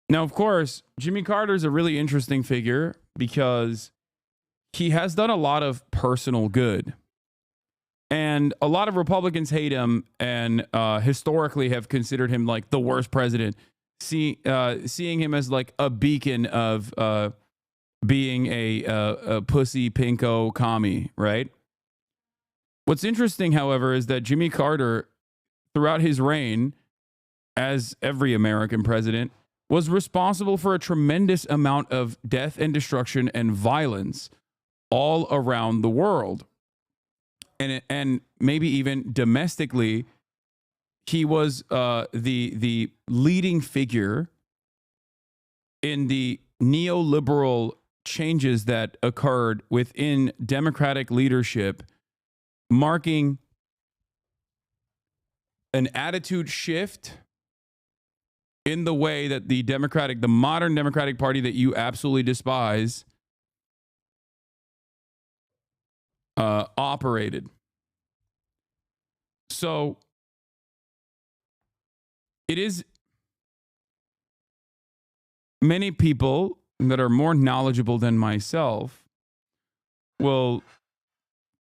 Now, of course, Jimmy Carter is a really interesting figure because he has done a lot of personal good. And a lot of Republicans hate him and historically have considered him like the worst president, seeing him as like a beacon of being a pussy pinko commie, right? What's interesting, however, is that Jimmy Carter, throughout his reign, as every American president, was responsible for a tremendous amount of death and destruction and violence all around the world. And maybe even domestically, he was the leading figure in the neoliberal changes that occurred within Democratic leadership, marking an attitude shift in the way that the modern Democratic Party that you absolutely despise, operated. So it is many people that are more knowledgeable than myself will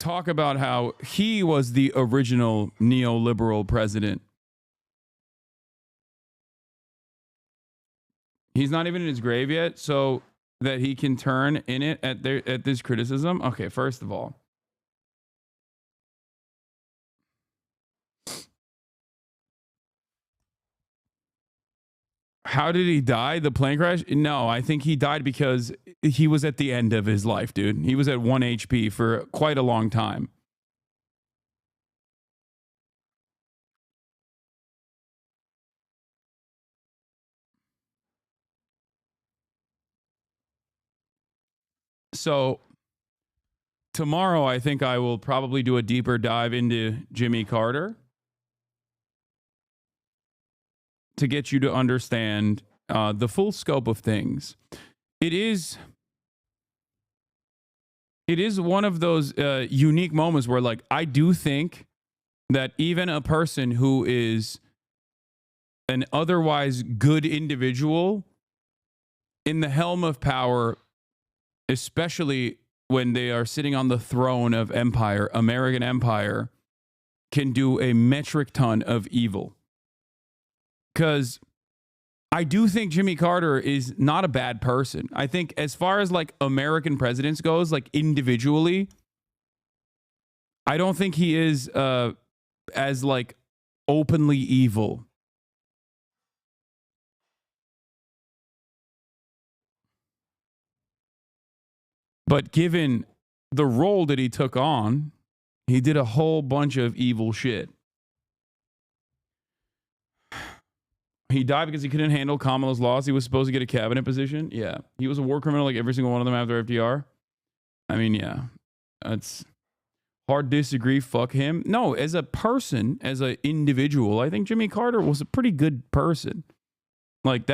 talk about how he was the original neoliberal president. He's not even in his grave yet, so that he can turn in it at this criticism. Okay, first of all, how did he die? The plane crash? No, I think he died because he was at the end of his life, dude. He was at 1 HP for quite a long time. So tomorrow, I think I will probably do a deeper dive into Jimmy Carter to get you to understand the full scope of things. It is one of those unique moments where, like, I do think that even a person who is an otherwise good individual in the helm of power, especially when they are sitting on the throne of empire, American empire, can do a metric ton of evil. Because I do think Jimmy Carter is not a bad person. I think as far as like American presidents goes, like individually, I don't think he is as like openly evil. But given the role that he took on, he did a whole bunch of evil shit. He died because he couldn't handle Kamala's loss. He was supposed to get a cabinet position. Yeah. He was a war criminal like every single one of them after FDR. I mean, yeah. It's hard to disagree. Fuck him. No, as a person, as an individual, I think Jimmy Carter was a pretty good person. Like,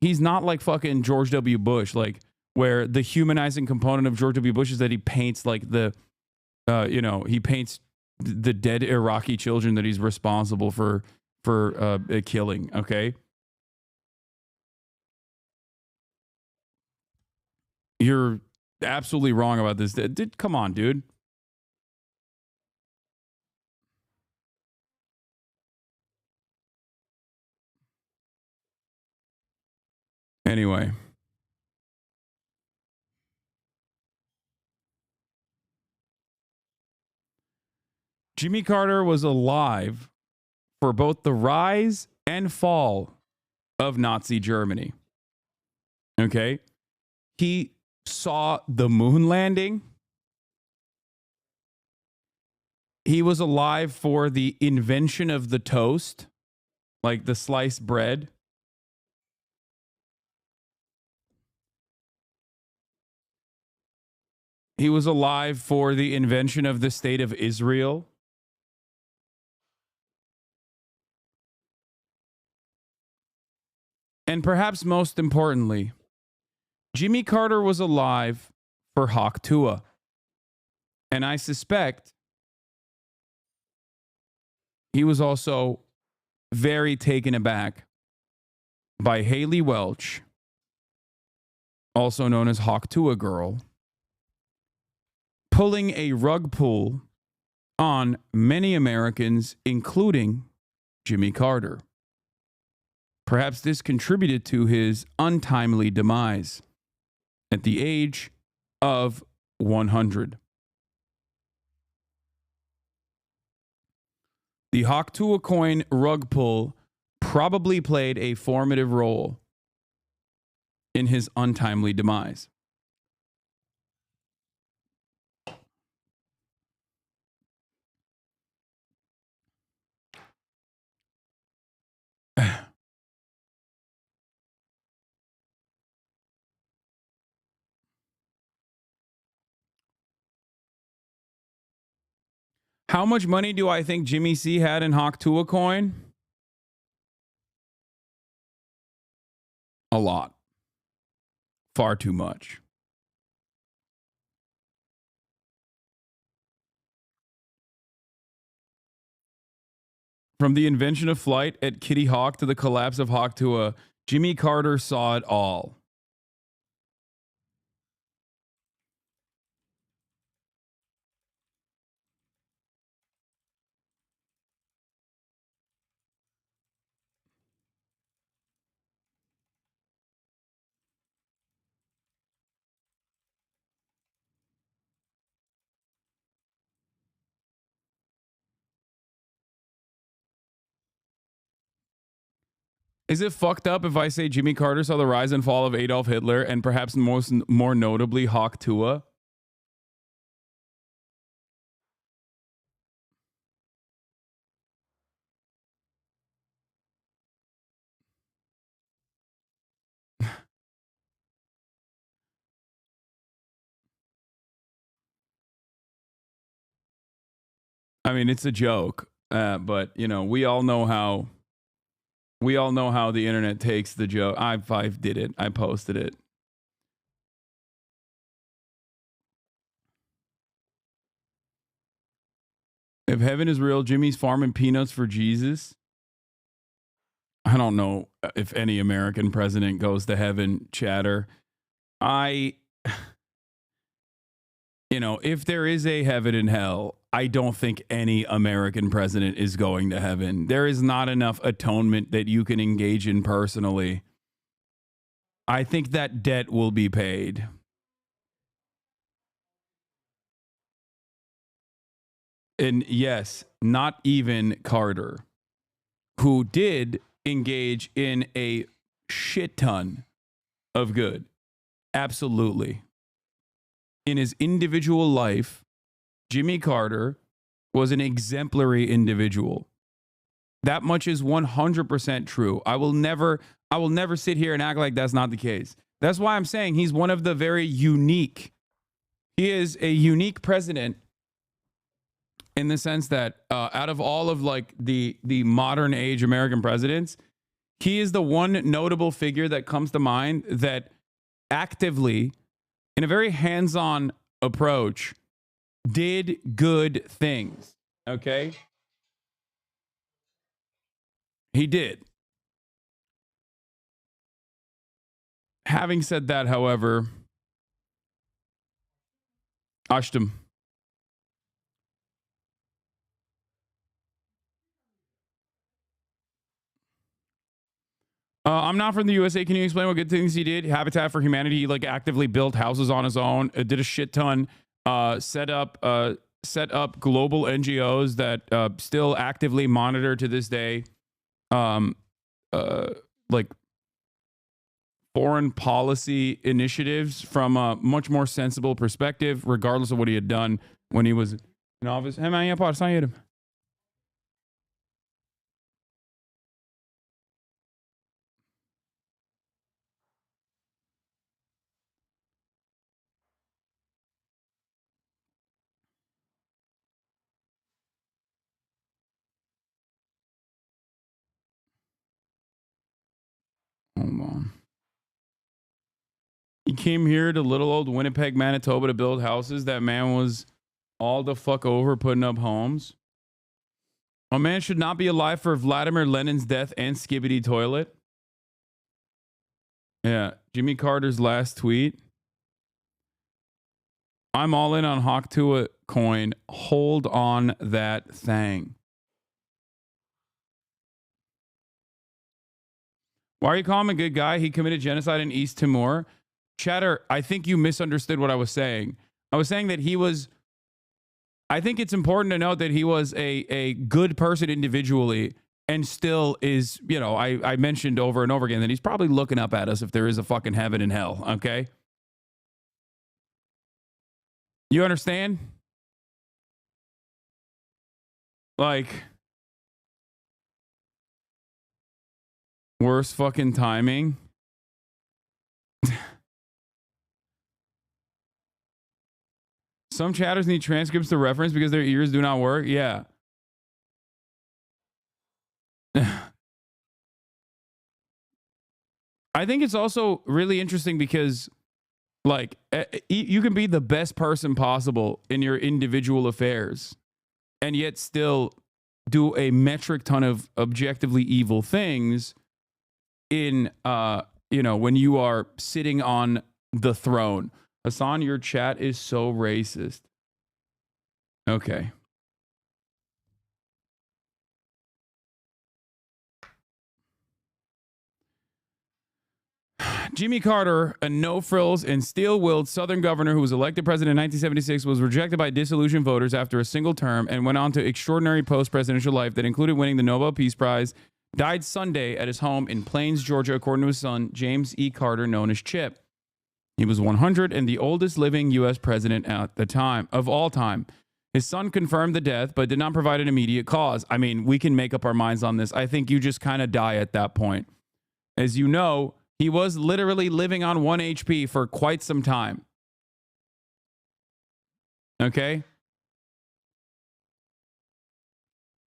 he's not like fucking George W. Bush, like, where the humanizing component of George W. Bush is that he paints like he paints the dead Iraqi children that he's responsible for killing. Okay, you're absolutely wrong about this. Come on, dude. Anyway, Jimmy Carter was alive for both the rise and fall of Nazi Germany. Okay, he saw the moon landing. He was alive for the invention of the toast, like the sliced bread. He was alive for the invention of the state of Israel. And perhaps most importantly, Jimmy Carter was alive for Hawk Tuah. And I suspect he was also very taken aback by Haley Welch, also known as Hawktua Girl, pulling a rug pull on many Americans, including Jimmy Carter. Perhaps this contributed to his untimely demise at the age of 100. The Hawktua coin rug pull probably played a formative role in his untimely demise. How much money do I think Jimmy C had in Hawktua coin? A lot. Far too much. From the invention of flight at Kitty Hawk to the collapse of Hawktua, Jimmy Carter saw it all. Is it fucked up if I say Jimmy Carter saw the rise and fall of Adolf Hitler and perhaps more notably Hawktua? I mean, it's a joke, but you know, we all know how the internet takes the joke. I did it. I posted it. If heaven is real, Jimmy's farming peanuts for Jesus. I don't know if any American president goes to heaven, chatter. If there is a heaven and hell, I don't think any American president is going to heaven. There is not enough atonement that you can engage in personally. I think that debt will be paid. And yes, not even Carter, who did engage in a shit ton of good. Absolutely. In his individual life, Jimmy Carter was an exemplary individual. That much is 100% true. I will never sit here and act like that's not the case. That's why I'm saying he's one of the very unique. He is a unique president in the sense that out of all of like the modern age American presidents, he is the one notable figure that comes to mind that actively, in a very hands-on approach, did good things. Okay? He did. Having said that, however, Ashtam. I'm not from the USA. Can you explain what good things he did? Habitat for Humanity. He like actively built houses on his own. Did a shit ton. Set up global NGOs that still actively monitor to this day, like foreign policy initiatives from a much more sensible perspective, regardless of what he had done when he was in office. Hey man, hold on. He came here to little old Winnipeg, Manitoba to build houses. That man was all the fuck over putting up homes. A man should not be alive for Vladimir Lenin's death and Skibbity Toilet. Yeah. Jimmy Carter's last tweet. I'm all in on Hawk Tua coin. Hold on that thing. Why are you calling him a good guy? He committed genocide in East Timor. Chatter, I think you misunderstood what I was saying. I was saying that he was, I think it's important to note that he was a good person individually and still is, you know, I mentioned over and over again that he's probably looking up at us if there is a fucking heaven and hell, okay? You understand? Like, worst fucking timing. Some chatters need transcripts to reference because their ears do not work. Yeah. I think it's also really interesting because, like, you can be the best person possible in your individual affairs and yet still do a metric ton of objectively evil things in, you know, when you are sitting on the throne. Hasan, your chat is so racist. Okay. Jimmy Carter, a no-frills and steel-willed Southern governor who was elected president in 1976, was rejected by disillusioned voters after a single term and went on to extraordinary post-presidential life that included winning the Nobel Peace Prize, died Sunday at his home in Plains, Georgia, according to his son, James E. Carter, known as Chip. He was 100 and the oldest living U.S. president at the time, of all time. His son confirmed the death, but did not provide an immediate cause. I mean, we can make up our minds on this. I think you just kind of die at that point. As you know, he was literally living on 1 HP for quite some time. Okay?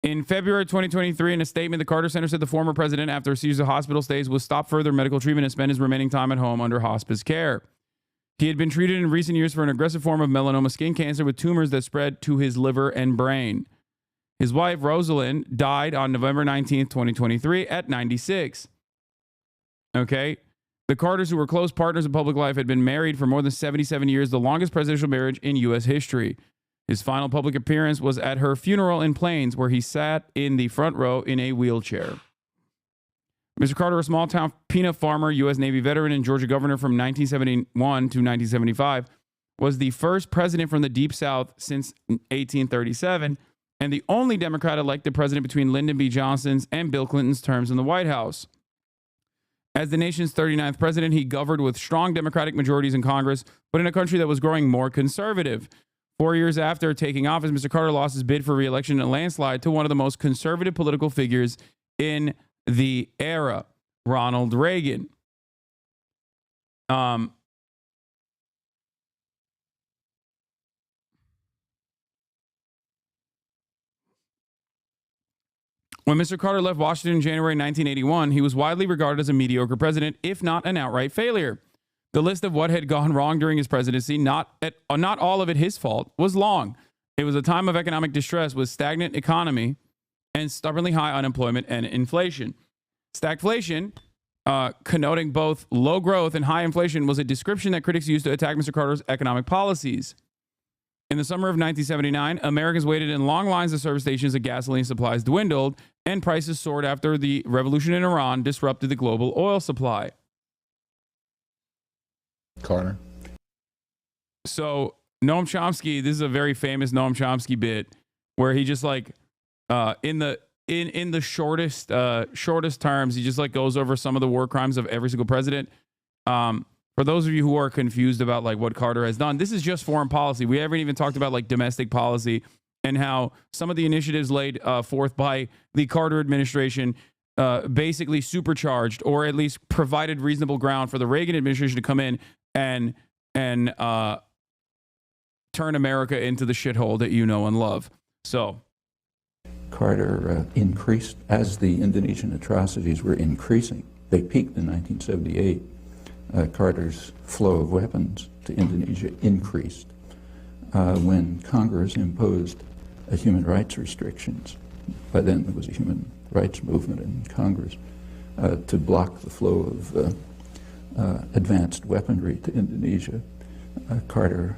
In February 2023, in a statement, the Carter Center said the former president, after a series of hospital stays, will stop further medical treatment and spend his remaining time at home under hospice care. He had been treated in recent years for an aggressive form of melanoma skin cancer with tumors that spread to his liver and brain. His wife, Rosalind, died on November 19th, 2023 at 96. Okay? The Carters, who were close partners in public life, had been married for more than 77 years, the longest presidential marriage in U.S. history. His final public appearance was at her funeral in Plains, where he sat in the front row in a wheelchair. Mr. Carter, a small-town peanut farmer, U.S. Navy veteran, and Georgia governor from 1971 to 1975, was the first president from the Deep South since 1837, and the only Democrat elected president between Lyndon B. Johnson's and Bill Clinton's terms in the White House. As the nation's 39th president, he governed with strong Democratic majorities in Congress, but in a country that was growing more conservative. 4 years after taking office, Mr. Carter lost his bid for re-election in a landslide to one of the most conservative political figures in the era, Ronald Reagan. When Mr. Carter left Washington in January 1981, he was widely regarded as a mediocre president, if not an outright failure. The list of what had gone wrong during his presidency, not all of it his fault, was long. It was a time of economic distress with stagnant economy and stubbornly high unemployment and inflation. Stagflation, connoting both low growth and high inflation, was a description that critics used to attack Mr. Carter's economic policies. In the summer of 1979, Americans waited in long lines of service stations as gasoline supplies dwindled and prices soared after the revolution in Iran disrupted the global oil supply. Carter. So Noam Chomsky, this is a very famous Noam Chomsky bit where he just like in the shortest terms, he just like goes over some of the war crimes of every single president. For those of you who are confused about like what Carter has done, this is just foreign policy. We haven't even talked about like domestic policy and how some of the initiatives laid forth by the Carter administration basically supercharged or at least provided reasonable ground for the Reagan administration to come in and turn America into the shithole that you know and love. So Carter increased as the Indonesian atrocities were increasing. They peaked in 1978. Carter's flow of weapons to Indonesia increased when Congress imposed human rights restrictions. By then there was a human rights movement in Congress to block the flow advanced weaponry to Indonesia. Carter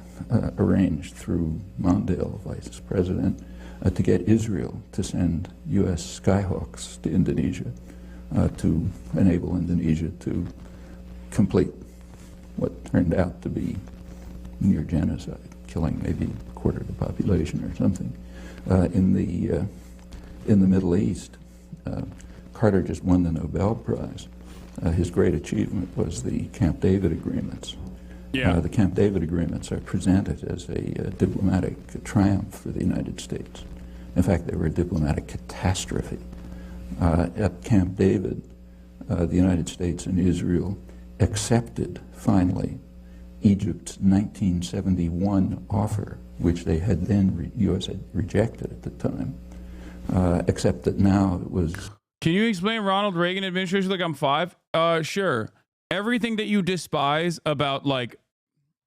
arranged through Mondale, vice president, to get Israel to send U.S. Skyhawks to Indonesia to enable Indonesia to complete what turned out to be near genocide, killing maybe a quarter of the population or something. In the Middle East, Carter just won the Nobel Prize. His great achievement was the Camp David agreements. Yeah. The Camp David agreements are presented as a diplomatic triumph for the United States. In fact, they were a diplomatic catastrophe. At Camp David, the United States and Israel accepted, finally, Egypt's 1971 offer, which they had then, U.S. had rejected at the time, except that now it was... Can you explain Ronald Reagan administration like I'm 5? Sure. Everything that you despise about, like,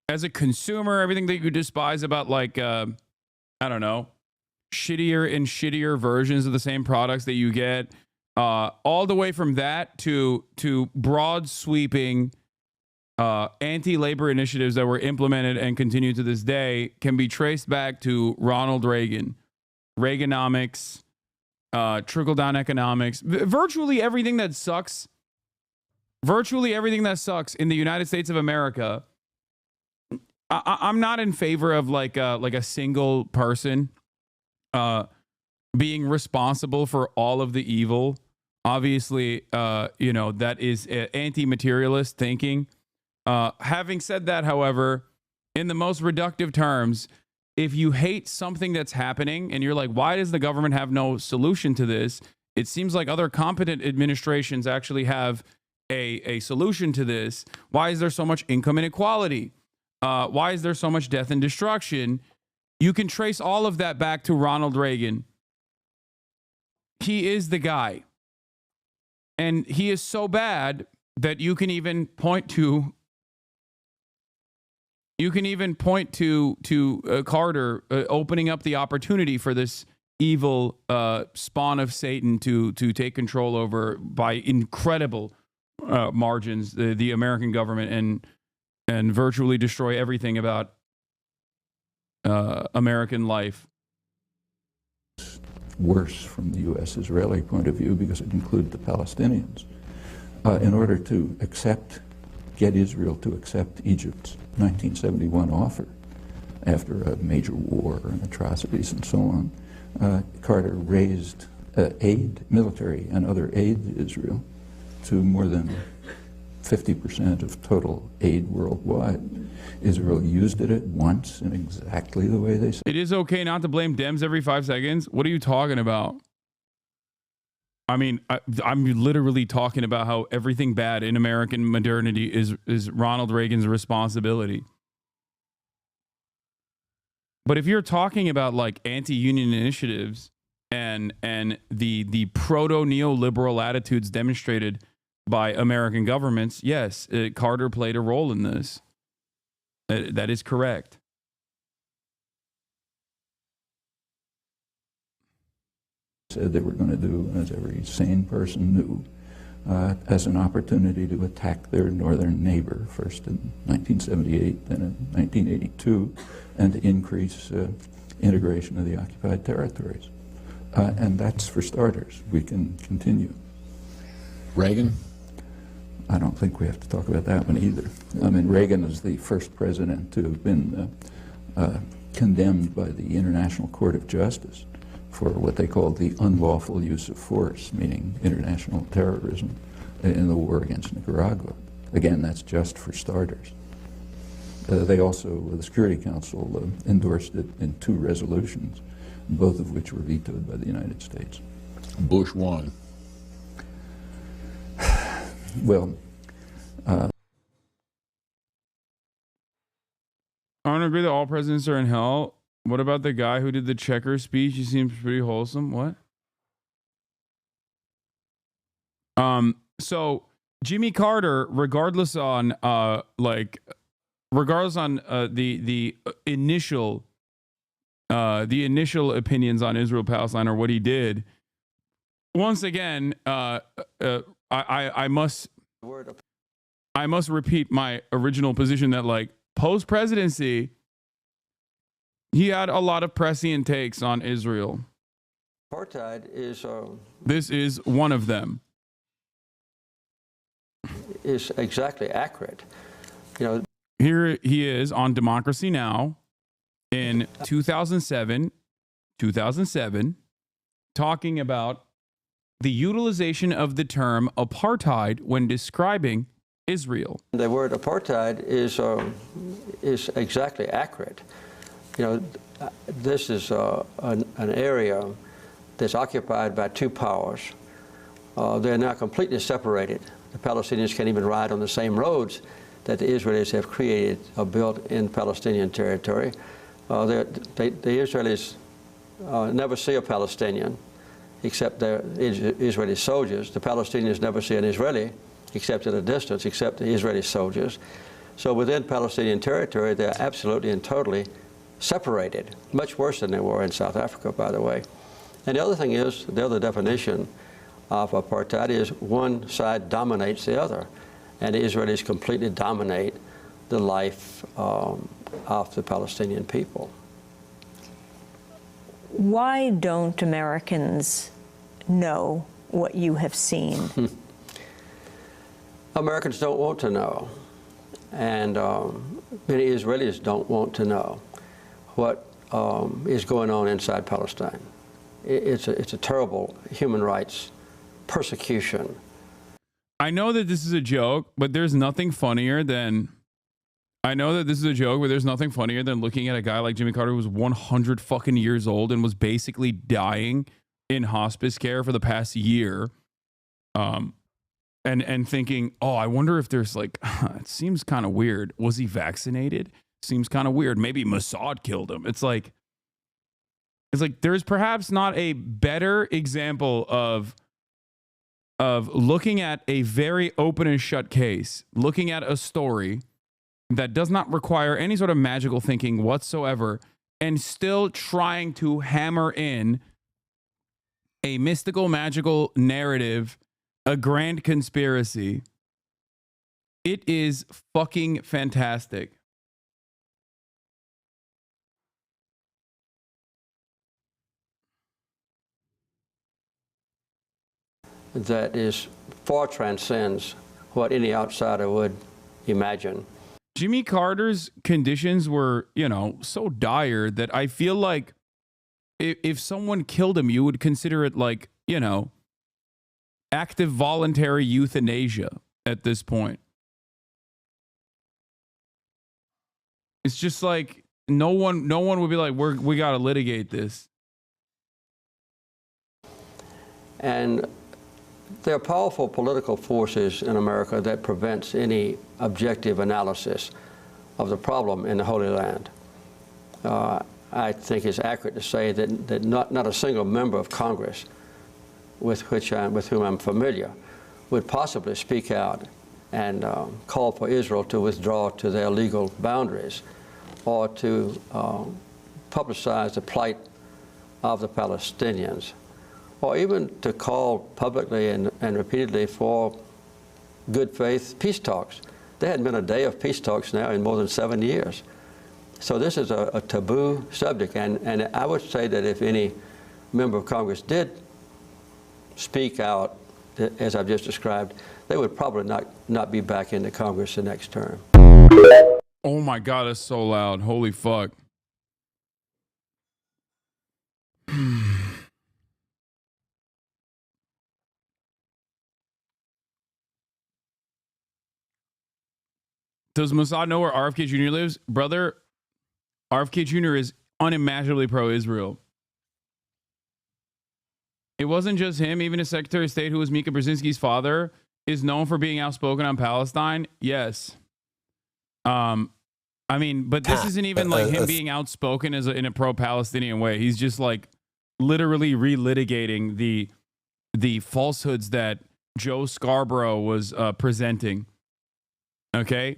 as a consumer, everything that you despise about, like, I don't know, shittier and shittier versions of the same products that you get, all the way from that to broad sweeping anti-labor initiatives that were implemented and continue to this day can be traced back to Ronald Reagan, Reaganomics, trickle-down economics. Virtually everything that sucks in the United States of America. I'm not in favor of like a single person being responsible for all of the evil. Obviously, that is anti-materialist thinking. Having said that, however, in the most reductive terms, if you hate something that's happening and you're like, why does the government have no solution to this? It seems like other competent administrations actually have a solution to this. Why is there so much income inequality? Why is there so much death and destruction? You can trace all of that back to Ronald Reagan. He is the guy. And he is so bad that you can even point to Carter opening up the opportunity for this evil spawn of Satan to take control over, by incredible margins, the American government and virtually destroy everything about American life. Worse from the U.S.-Israeli point of view because it included the Palestinians. In order to get Israel to accept Egypt's 1971 offer after a major war and atrocities and so on, Carter raised military and other aid to Israel to more than 50% of total aid worldwide. Israel used it at once in exactly the way they said. It is okay not to blame Dems every 5 seconds. What are you talking about? I mean, I'm literally talking about how everything bad in American modernity is Ronald Reagan's responsibility. But if you're talking about like anti-union initiatives and the proto-neoliberal attitudes demonstrated by American governments, yes, Carter played a role in this. That is correct. Said they were going to do, as every sane person knew, as an opportunity to attack their northern neighbor, first in 1978, then in 1982, and to increase integration of the occupied territories. And that's for starters. We can continue. Reagan? I don't think we have to talk about that one either. I mean, Reagan is the first president to have been condemned by the International Court of Justice for what they called the unlawful use of force, meaning international terrorism in the war against Nicaragua. Again, that's just for starters. They also, the Security Council endorsed it in 2 resolutions, both of which were vetoed by the United States. Bush won. Well, I don't agree that all presidents are in hell. What about the guy who did the checker speech? He seems pretty wholesome. What? So Jimmy Carter, regardless on the initial opinions on Israel Palestine or what he did, once again, I must I must repeat my original position that, like, post-presidency, he had a lot of prescient takes on Israel. Apartheid is This is one of them. is exactly accurate. You know, Here he is on Democracy Now! In 2007, talking about the utilization of the term apartheid when describing Israel. the word apartheid is exactly accurate. You know, this is an area that's occupied by two powers. They're now completely separated. The Palestinians can't even ride on the same roads that the Israelis have created or built in Palestinian territory. The Israelis never see a Palestinian except their Israeli soldiers. The Palestinians never see an Israeli except at a distance, except the Israeli soldiers. So within Palestinian territory, they're absolutely and totally separated, much worse than they were in South Africa, by the way. And the other thing is, the other definition of apartheid is one side dominates the other, and the Israelis completely dominate the life of the Palestinian people. Why don't Americans know what you have seen? Americans don't want to know, and many Israelis don't want to know what is going on inside Palestine. It's a terrible human rights persecution. I know that this is a joke, but there's nothing funnier than looking at a guy like Jimmy Carter who was 100 fucking years old and was basically dying in hospice care for the past year. And thinking, oh, I wonder if there's like, it seems kind of weird. Was he vaccinated? Seems kind of weird. Maybe Mossad killed him. It's like there's perhaps not a better example of looking at a very open and shut case, looking at a story that does not require any sort of magical thinking whatsoever, and still trying to hammer in a mystical, magical narrative, a grand conspiracy. It is fucking fantastic. That is far transcends what any outsider would imagine. Jimmy Carter's conditions were, so dire that I feel like if someone killed him, you would consider it like, active voluntary euthanasia at this point. It's just like no one would be like, we got to litigate this. And there are powerful political forces in America that prevents any objective analysis of the problem in the Holy Land. I think it's accurate to say that not a single member of Congress with whom I'm familiar would possibly speak out and call for Israel to withdraw to their legal boundaries or to publicize the plight of the Palestinians, or even to call publicly and repeatedly for good faith peace talks. There hadn't been a day of peace talks now in more than 7 years. So this is a taboo subject, and I would say that if any member of Congress did speak out, as I've just described, they would probably not be back into Congress the next term. Oh my God, that's so loud. Holy fuck. Does Mossad know where RFK Jr. lives? Brother, RFK Jr. is unimaginably pro-Israel. It wasn't just him. Even his Secretary of State, who was Mika Brzezinski's father, is known for being outspoken on Palestine. Yes. I mean, but this isn't even like him being outspoken in a pro-Palestinian way. He's just like literally relitigating the falsehoods that Joe Scarborough was presenting. Okay?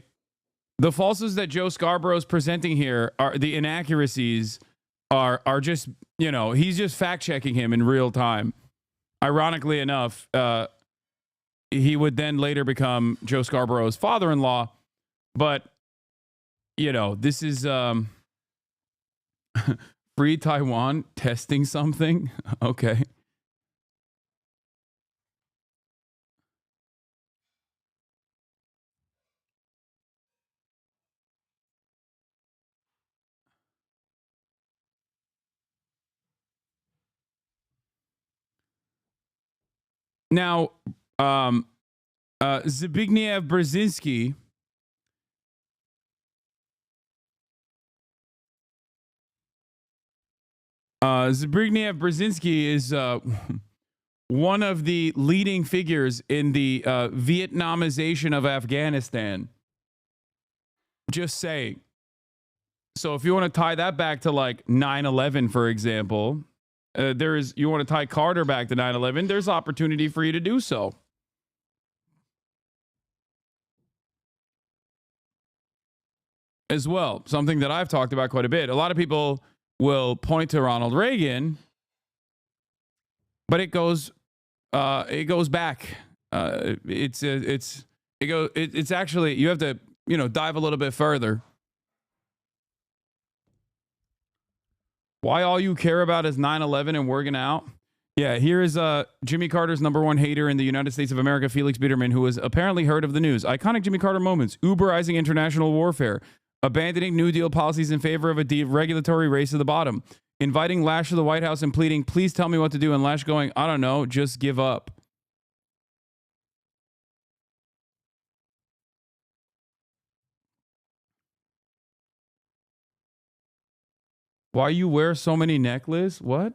The falsehoods that Joe Scarborough is presenting here are the inaccuracies are just, he's just fact checking him in real time. Ironically enough, he would then later become Joe Scarborough's father-in-law. But, you know, this is Free Taiwan testing something. Okay. Now, Zbigniew Brzezinski is one of the leading figures in the Vietnamization of Afghanistan. Just saying. So if you want to tie that back to like 9/11, for example, you want to tie Carter back to 9/11, there's opportunity for you to do so. As well, something that I've talked about quite a bit. A lot of people will point to Ronald Reagan, but it goes back. It's actually, you have to, you know, dive a little bit further. Why all you care about is 9/11 and working out? Yeah, here is Jimmy Carter's #1 hater in the United States of America, Felix Biederman, who has apparently heard of the news. Iconic Jimmy Carter moments: Uberizing international warfare, abandoning New Deal policies in favor of a deregulatory race to the bottom, inviting Lash to the White House and pleading, "Please tell me what to do," and Lash going, "I don't know, just give up." Why you wear so many necklaces? What?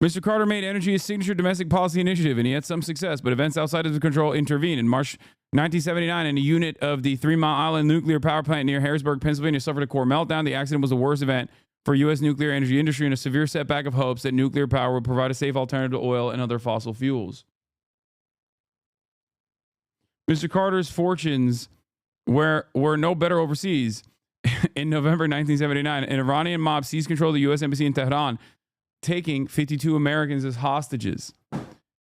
Mr. Carter made energy his signature domestic policy initiative, and he had some success, but events outside of his control intervened. In March 1979, in a unit of the 3 Mile Island nuclear power plant near Harrisburg, Pennsylvania, suffered a core meltdown. The accident was the worst event for U.S. nuclear energy industry and a severe setback of hopes that nuclear power would provide a safe alternative to oil and other fossil fuels. Mr. Carter's fortunes were no better overseas. In November 1979, an Iranian mob seized control of the U.S. Embassy in Tehran, taking 52 Americans as hostages.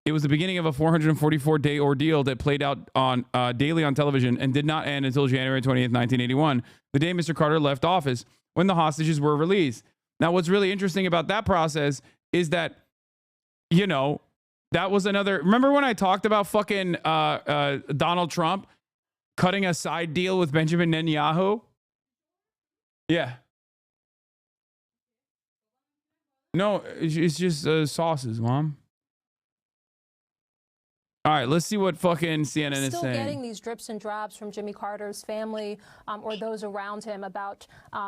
It was the beginning of a 444-day ordeal that played out on daily on television and did not end until January 20th, 1981, the day Mr. Carter left office, when the hostages were released. Now, what's really interesting about that process is that, you know, that was another... Remember when I talked about fucking Donald Trump cutting a side deal with Benjamin Netanyahu? Yeah. No, it's just sauces, Mom. All right, let's see what fucking CNN is saying. Still getting these drips and drabs from Jimmy Carter's family or those around him about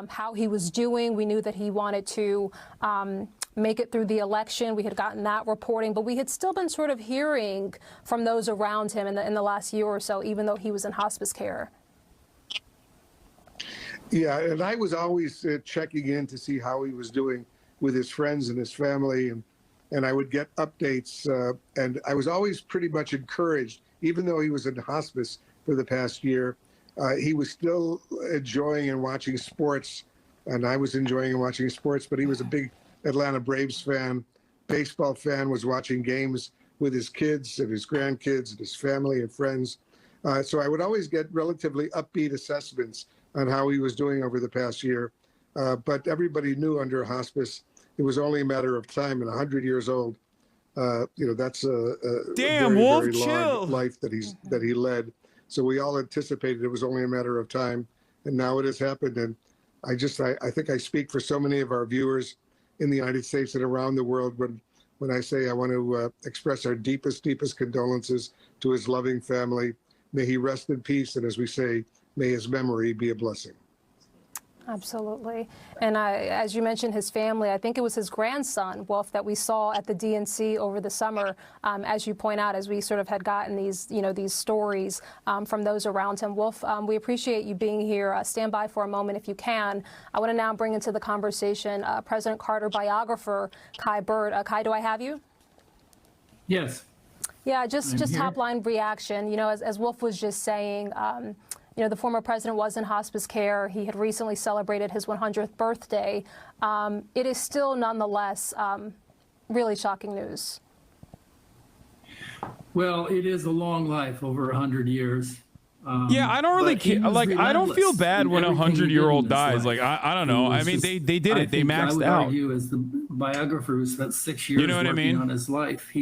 how he was doing. We knew that he wanted to make it through the election. We had gotten that reporting, but we had still been sort of hearing from those around him in the last year or so, even though he was in hospice care. Yeah, and I was always checking in to see how he was doing with his friends and his family, and I would get updates, and I was always pretty much encouraged, even though he was in hospice for the past year, he was still enjoying and watching sports, and I was enjoying and watching sports, but he was a big Atlanta Braves fan, baseball fan, was watching games with his kids and his grandkids and his family and friends. So I would always get relatively upbeat assessments on how he was doing over the past year. But everybody knew under hospice, it was only a matter of time. And 100 years old, you know, that's a damn very, Wolf, very chill. long life that he led. So we all anticipated it was only a matter of time, and now it has happened. And I think I speak for so many of our viewers in the United States and around the world when I say I want to express our deepest condolences to his loving family. May he rest in peace, and as we say, may his memory be a blessing. Absolutely. And as you mentioned, his family, I think it was his grandson, Wolf, that we saw at the DNC over the summer, as you point out, as we sort of had gotten these, you know, these stories from those around him. Wolf, we appreciate you being here. Stand by for a moment if you can. I want to now bring into the conversation President Carter biographer Kai Bird. Kai, do I have you? Yes. Yeah, just top line reaction. You know, as Wolf was just saying, you know, the former president was in hospice care. He had recently celebrated his 100th birthday. It is still, nonetheless, really shocking news. Well, it is a long life, over 100 years. Yeah, I don't really but he care. was Like, I don't feel relentless bad in when a everything he did 100-year-old in his dies. life. Like, I don't know. I mean, they did it. They maxed I would out. argue, as the biographer who spent 6 years You know what I working mean? on his life,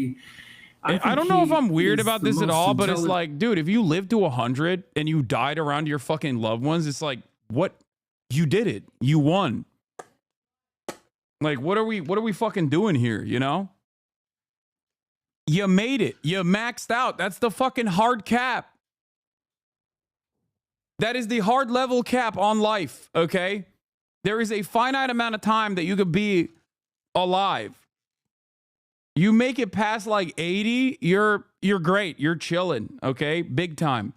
I don't know if I'm weird is about the this at most all, but it's intelligent- like, dude, if you lived to 100 and you died around your fucking loved ones, it's like, what? You did it. You won. Like, what are we fucking doing here, you know? You made it. You maxed out. That's the fucking hard cap. That is the hard level cap on life, okay? There is a finite amount of time that you could be alive. You make it past like 80, you're great. You're chilling, okay? Big time.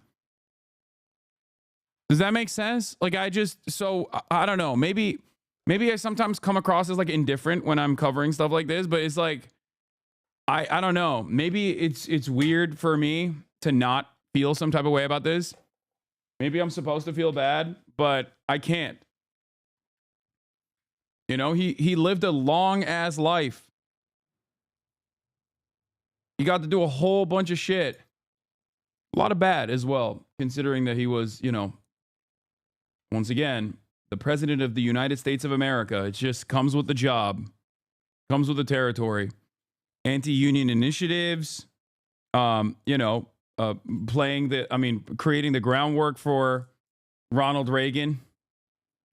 Does that make sense? Like, I don't know. Maybe I sometimes come across as like indifferent when I'm covering stuff like this, but it's like, I don't know. Maybe it's weird for me to not feel some type of way about this. Maybe I'm supposed to feel bad, but I can't. You know, he lived a long ass life. He got to do a whole bunch of shit. A lot of bad as well, considering that he was, you know, once again, the president of the United States of America. It just comes with the job, comes with the territory. Anti-union initiatives, creating the groundwork for Ronald Reagan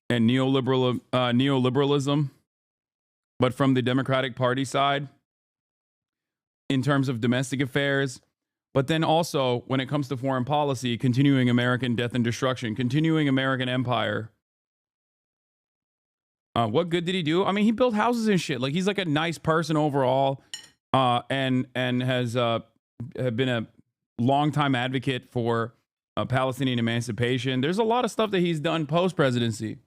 and neoliberalism, but from the Democratic Party side in terms of domestic affairs. But then also, when it comes to foreign policy, continuing American death and destruction, continuing American empire. What good did he do? I mean, he built houses and shit. Like, he's like a nice person overall, and has been a longtime advocate for Palestinian emancipation. There's a lot of stuff that he's done post-presidency.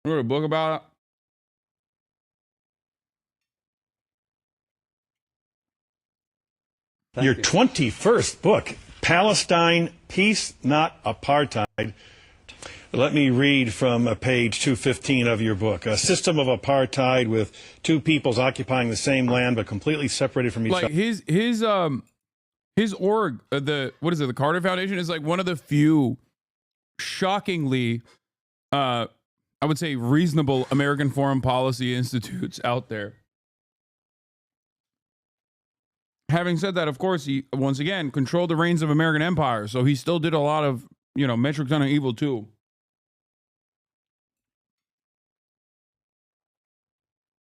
I wrote a book about it. Your 21st book, Palestine, Peace, Not Apartheid. Let me read from page 215 of your book. A system of apartheid with two peoples occupying the same land but completely separated from each other. Like his org, the Carter Foundation is like one of the few shockingly I would say reasonable American foreign policy institutes out there. Having said that, of course, he, once again, controlled the reins of American empire. So he still did a lot of, metric ton of evil too.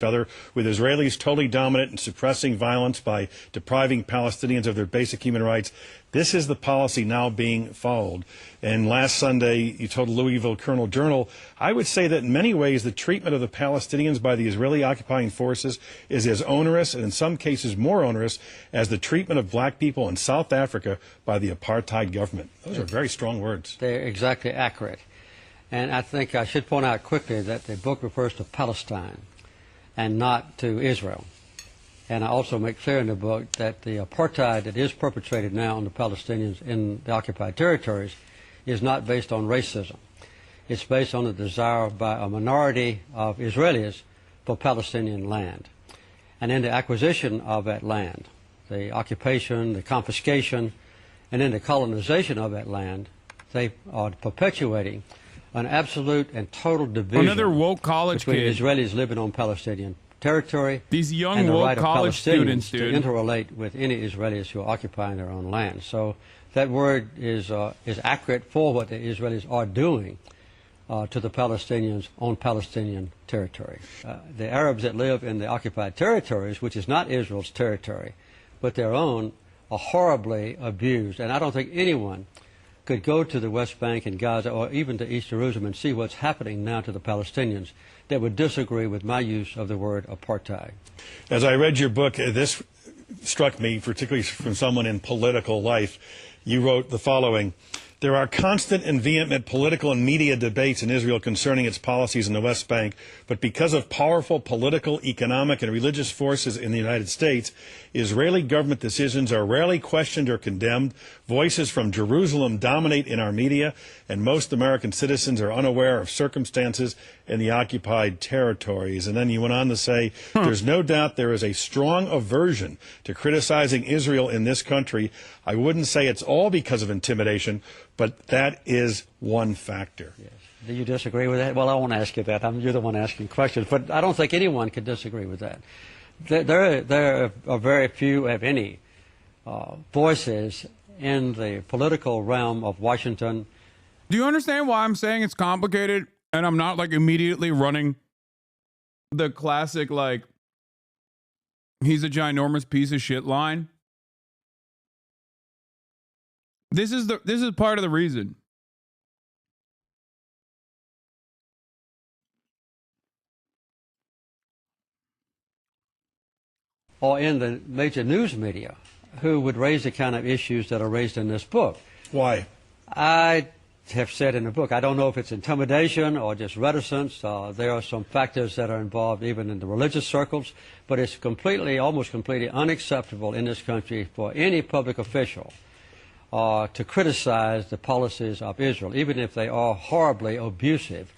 Other, with Israelis totally dominant and suppressing violence by depriving Palestinians of their basic human rights. This is the policy now being followed. And last Sunday, you told the Louisville Journal, I would say that in many ways the treatment of the Palestinians by the Israeli occupying forces is as onerous, and in some cases more onerous, as the treatment of black people in South Africa by the apartheid government. Those are very strong words. They're exactly accurate. And I think I should point out quickly that the book refers to Palestine and not to Israel. And I also make clear in the book that the apartheid that is perpetrated now on the Palestinians in the occupied territories is not based on racism. It's based on the desire by a minority of Israelis for Palestinian land. And in the acquisition of that land, the occupation, the confiscation, and then the colonization of that land, they are perpetuating an absolute and total division. Another woke college between kid. Israelis living on Palestinian territory. These young and the woke right of college students, Palestinians to dude. interrelate with any Israelis who are occupying their own land. So that word is accurate for what the Israelis are doing to the Palestinians on Palestinian territory. The Arabs that live in the occupied territories, which is not Israel's territory, but their own, are horribly abused. And I don't think anyone could go to the West Bank and Gaza or even to East Jerusalem and see what's happening now to the Palestinians that would disagree with my use of the word apartheid. As I read your book, this struck me, particularly from someone in political life. You wrote the following: There are constant and vehement political and media debates in Israel concerning its policies in the West Bank, but because of powerful political, economic, and religious forces in the United States, Israeli government decisions are rarely questioned or condemned. Voices from Jerusalem dominate in our media, and most American citizens are unaware of circumstances in the occupied territories. And then you went on to say, there's no doubt there is a strong aversion to criticizing Israel in this country. I wouldn't say it's all because of intimidation, but that is one factor. Yes. Do you disagree with that? Well, I won't ask you that. You're the one asking questions. But I don't think anyone could disagree with that. There are very few, if any, voices in the political realm of Washington. Do you understand why I'm saying it's complicated and I'm not like immediately running the classic, like, he's a ginormous piece of shit line? This is part of the reason. Or in the major news media, who would raise the kind of issues that are raised in this book. Why? I have said in the book, I don't know if it's intimidation or just reticence. There are some factors that are involved even in the religious circles, but it's almost completely unacceptable in this country for any public official to criticize the policies of Israel, even if they are horribly abusive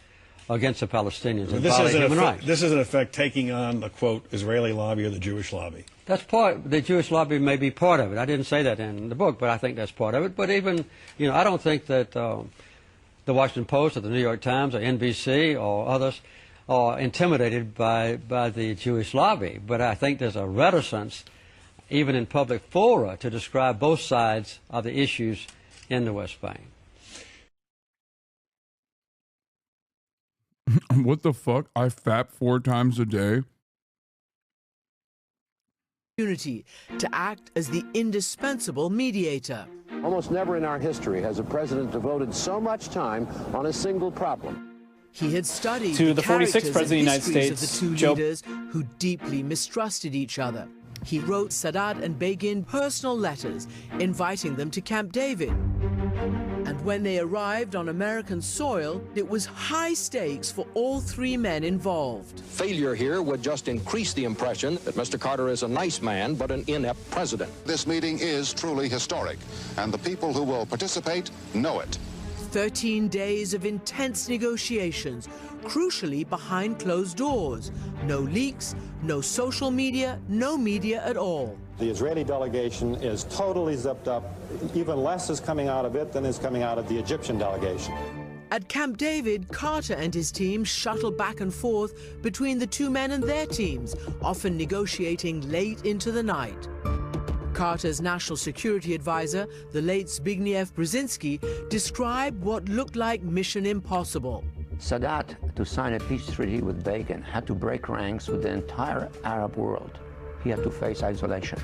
against the Palestinians and violate human rights. This is in effect taking on the, quote, Israeli lobby or the Jewish lobby. That's part, the Jewish lobby may be part of it. I didn't say that in the book, but I think that's part of it. But even, I don't think that the Washington Post or the New York Times or NBC or others are intimidated by the Jewish lobby. But I think there's a reticence, even in public fora, to describe both sides of the issues in the West Bank. What the fuck? I fap 4 times a day? Opportunity to act as the indispensable mediator. Almost never in our history has a president devoted so much time on a single problem. He had studied to the 46th characters president of the United histories States, of the two leaders who deeply mistrusted each other. He wrote Sadat and Begin personal letters inviting them to Camp David. And when they arrived on American soil, it was high stakes for all 3 men involved. Failure here would just increase the impression that Mr. Carter is a nice man, but an inept president. This meeting is truly historic, and the people who will participate know it. 13 days of intense negotiations, crucially behind closed doors. No leaks, no social media, no media at all. The Israeli delegation is totally zipped up. Even less is coming out of it than is coming out of the Egyptian delegation. At Camp David, Carter and his team shuttle back and forth between the 2 men and their teams, often negotiating late into the night. Carter's national security advisor, the late Zbigniew Brzezinski, described what looked like mission impossible. Sadat, to sign a peace treaty with Begin, had to break ranks with the entire Arab world. He had to face isolation.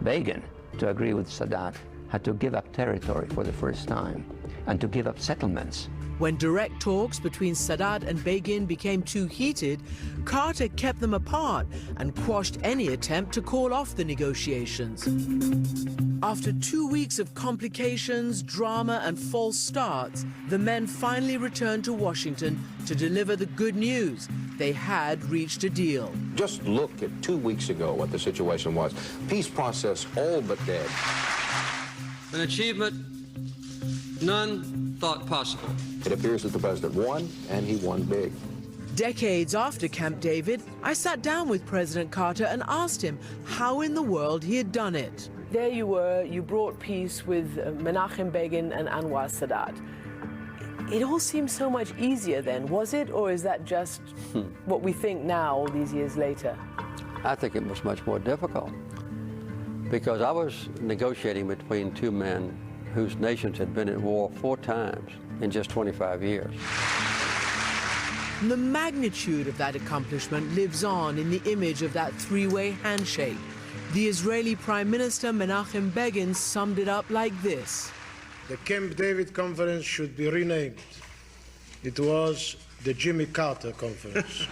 Begin, to agree with Sadat, had to give up territory for the first time and to give up settlements. When direct talks between Sadat and Begin became too heated, Carter kept them apart and quashed any attempt to call off the negotiations. After 2 weeks of complications, drama, and false starts, the men finally returned to Washington to deliver the good news. They had reached a deal. Just look at 2 weeks ago what the situation was. Peace process all but dead. An achievement none thought possible. It appears that the president won, and he won big. Decades after Camp David, I sat down with President Carter and asked him how in the world he had done it. There you were, you brought peace with Menachem Begin and Anwar Sadat. It all seems so much easier then, was it? Or is that just what we think now, all these years later? I think it was much more difficult because I was negotiating between 2 men whose nations had been at war 4 times in just 25 years. The magnitude of that accomplishment lives on in the image of that 3-way handshake. The Israeli Prime Minister Menachem Begin summed it up like this. The Camp David Conference should be renamed. It was the Jimmy Carter Conference.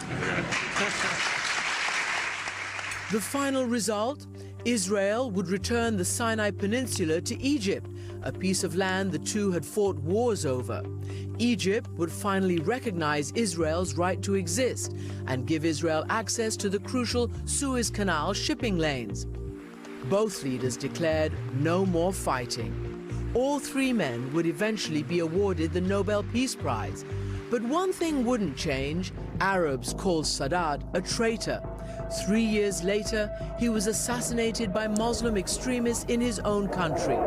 The final result? Israel would return the Sinai Peninsula to Egypt, a piece of land the two had fought wars over. Egypt would finally recognize Israel's right to exist and give Israel access to the crucial Suez Canal shipping lanes. Both leaders declared no more fighting. All three men would eventually be awarded the Nobel Peace Prize. But one thing wouldn't change. Arabs called Sadat a traitor. 3 years later, he was assassinated by Muslim extremists in his own country.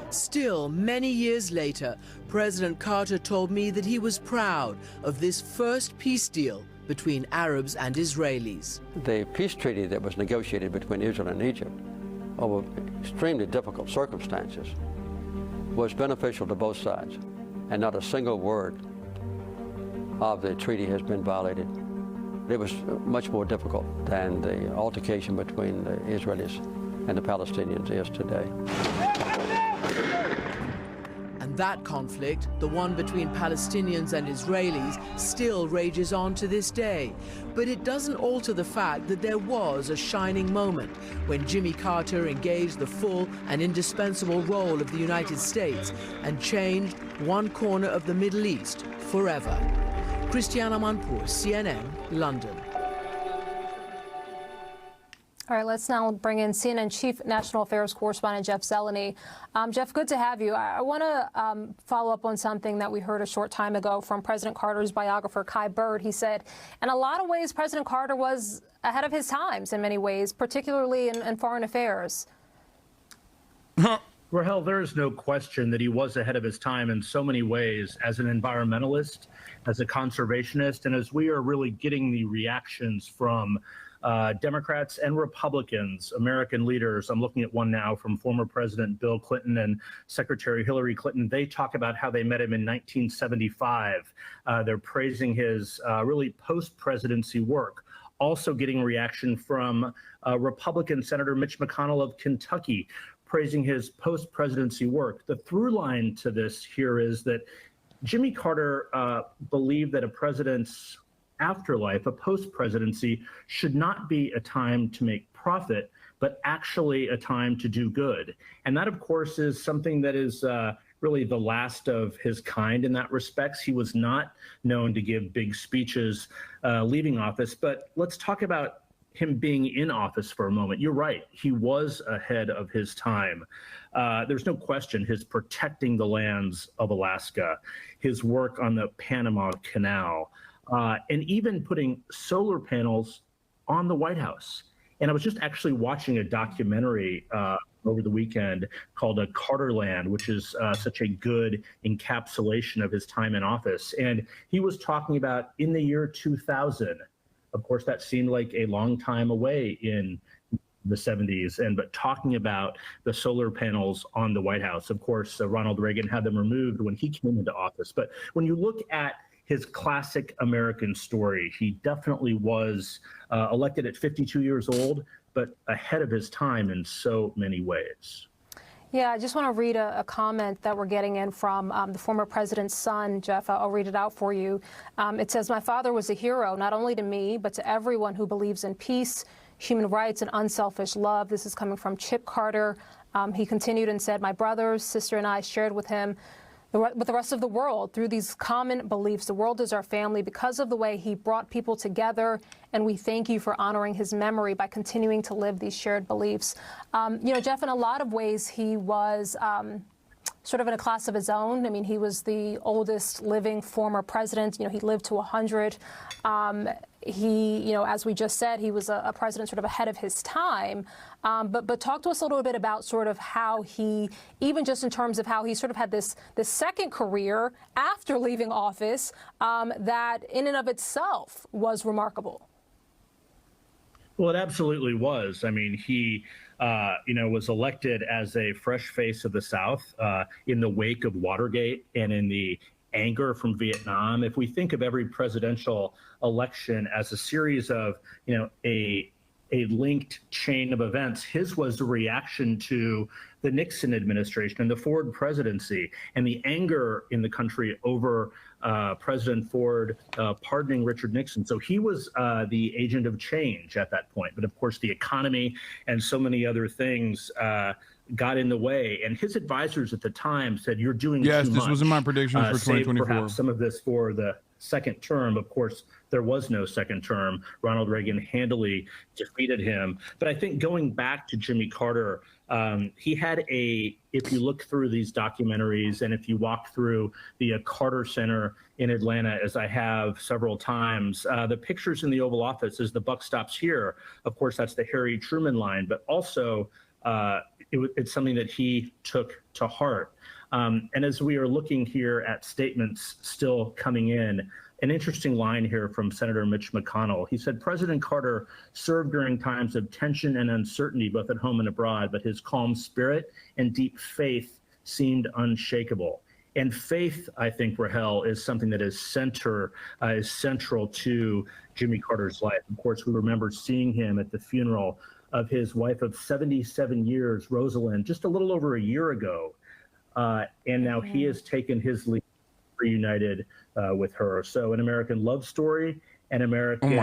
Still, many years later, President Carter told me that he was proud of this first peace deal between Arabs and Israelis. The peace treaty that was negotiated between Israel and Egypt over extremely difficult circumstances was beneficial to both sides, and not a single word of the treaty has been violated. It was much more difficult than the altercation between the Israelis and the Palestinians is today. And that conflict, the one between Palestinians and Israelis, still rages on to this day. But it doesn't alter the fact that there was a shining moment when Jimmy Carter engaged the full and indispensable role of the United States and changed one corner of the Middle East forever. Christiana Manpour, CNN, London. All right, let's now bring in CNN Chief National Affairs Correspondent Jeff Zeleny. Jeff, good to have you. I want to follow up on something that we heard a short time ago from President Carter's biographer, Kai Bird. He said, in a lot of ways, President Carter was ahead of his times in many ways, particularly in foreign affairs. Rahel, there is no question that he was ahead of his time in so many ways as an environmentalist, as a conservationist, and as we are really getting the reactions from Democrats and Republicans, American leaders. I'm looking at one now from former President Bill Clinton and Secretary Hillary Clinton. They talk about how they met him in 1975. They're praising his really post-presidency work. Also getting reaction from Republican Senator Mitch McConnell of Kentucky, praising his post-presidency work. The through line to this here is that Jimmy Carter believed that a president's afterlife, a post-presidency, should not be a time to make profit, but actually a time to do good. And that, of course, is something that is really the last of his kind in that respect. He was not known to give big speeches leaving office. But let's talk about him being in office for a moment. You're right. He was ahead of his time. There's no question his protecting the lands of Alaska, his work on the Panama Canal, and even putting solar panels on the White House. And I was just actually watching a documentary over the weekend called Carterland, which is such a good encapsulation of his time in office. And he was talking about in the year 2000, of course, that seemed like a long time away in the 70s, but talking about the solar panels on the White House. Of course, Ronald Reagan had them removed when he came into office. But when you look at his classic American story, he definitely was elected at 52 years old, but ahead of his time in so many ways. Yeah, I just want to read a comment that we're getting in from the former president's son, Jeff. I'll read it out for you. It says, "My father was a hero, not only to me, but to everyone who believes in peace, human rights, and unselfish love." This is coming from Chip Carter. He continued and said, "My brothers, sister, and I shared with him with the rest of the world through these common beliefs. The world is our family because of the way he brought people together, and we thank you for honoring his memory by continuing to live these shared beliefs." You know, Jeff, in a lot of ways, he was sort of in a class of his own. I mean, he was the oldest living former president. You know, he lived to 100. He, you know, as we just said, he was a president sort of ahead of his time. But talk to us a little bit about sort of how he, even just in terms of how he sort of had this second career after leaving office that in and of itself was remarkable. Well, it absolutely was. I mean, he, you know, was elected as a fresh face of the South in the wake of Watergate and in the anger from Vietnam. If we think of every presidential election as a series of, you know, a linked chain of events, his was a reaction to the Nixon administration and the Ford presidency and the anger in the country over President Ford pardoning Richard Nixon. So he was the agent of change at that point. But of course, the economy and so many other things got in the way. And his advisors at the time said, "You're doing too much." Yes, this was in my predictions for 2024. Perhaps some of this for the second term. Of course, there was no second term. Ronald Reagan handily defeated him. But I think going back to Jimmy Carter, he had if you look through these documentaries and if you walk through the Carter Center in Atlanta, as I have several times, the pictures in the Oval Office as the buck stops here. Of course, that's the Harry Truman line, but also it's something that he took to heart. And as we are looking here at statements still coming in, an interesting line here from Senator Mitch McConnell. He said, "President Carter served during times of tension and uncertainty, both at home and abroad, but his calm spirit and deep faith seemed unshakable." And faith, I think, Rahel, is something that is central to Jimmy Carter's life. Of course, we remember seeing him at the funeral of his wife of 77 years, Rosalind, just a little over a year ago. And now he has taken his lead, reunited with her. So an American love story, an American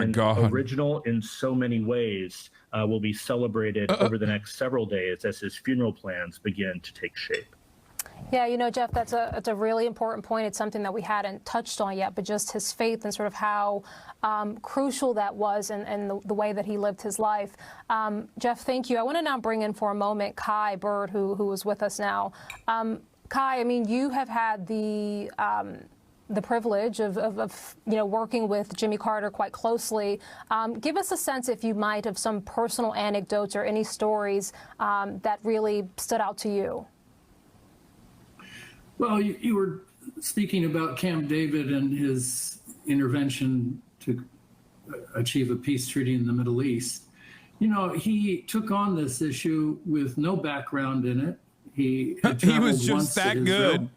original in so many ways, will be celebrated over the next several days as his funeral plans begin to take shape. Yeah, you know, Jeff, that's a really important point. It's something that we hadn't touched on yet, but just his faith and sort of how crucial that was and the way that he lived his life. Jeff, thank you. I want to now bring in for a moment Kai Bird, who was with us now. Kai, I mean, you have had the privilege of working with Jimmy Carter quite closely. Give us a sense, if you might, of some personal anecdotes or any stories that really stood out to you. Well, you were speaking about Camp David and his intervention to achieve a peace treaty in the Middle East. You know, he took on this issue with no background in it. He was just that good.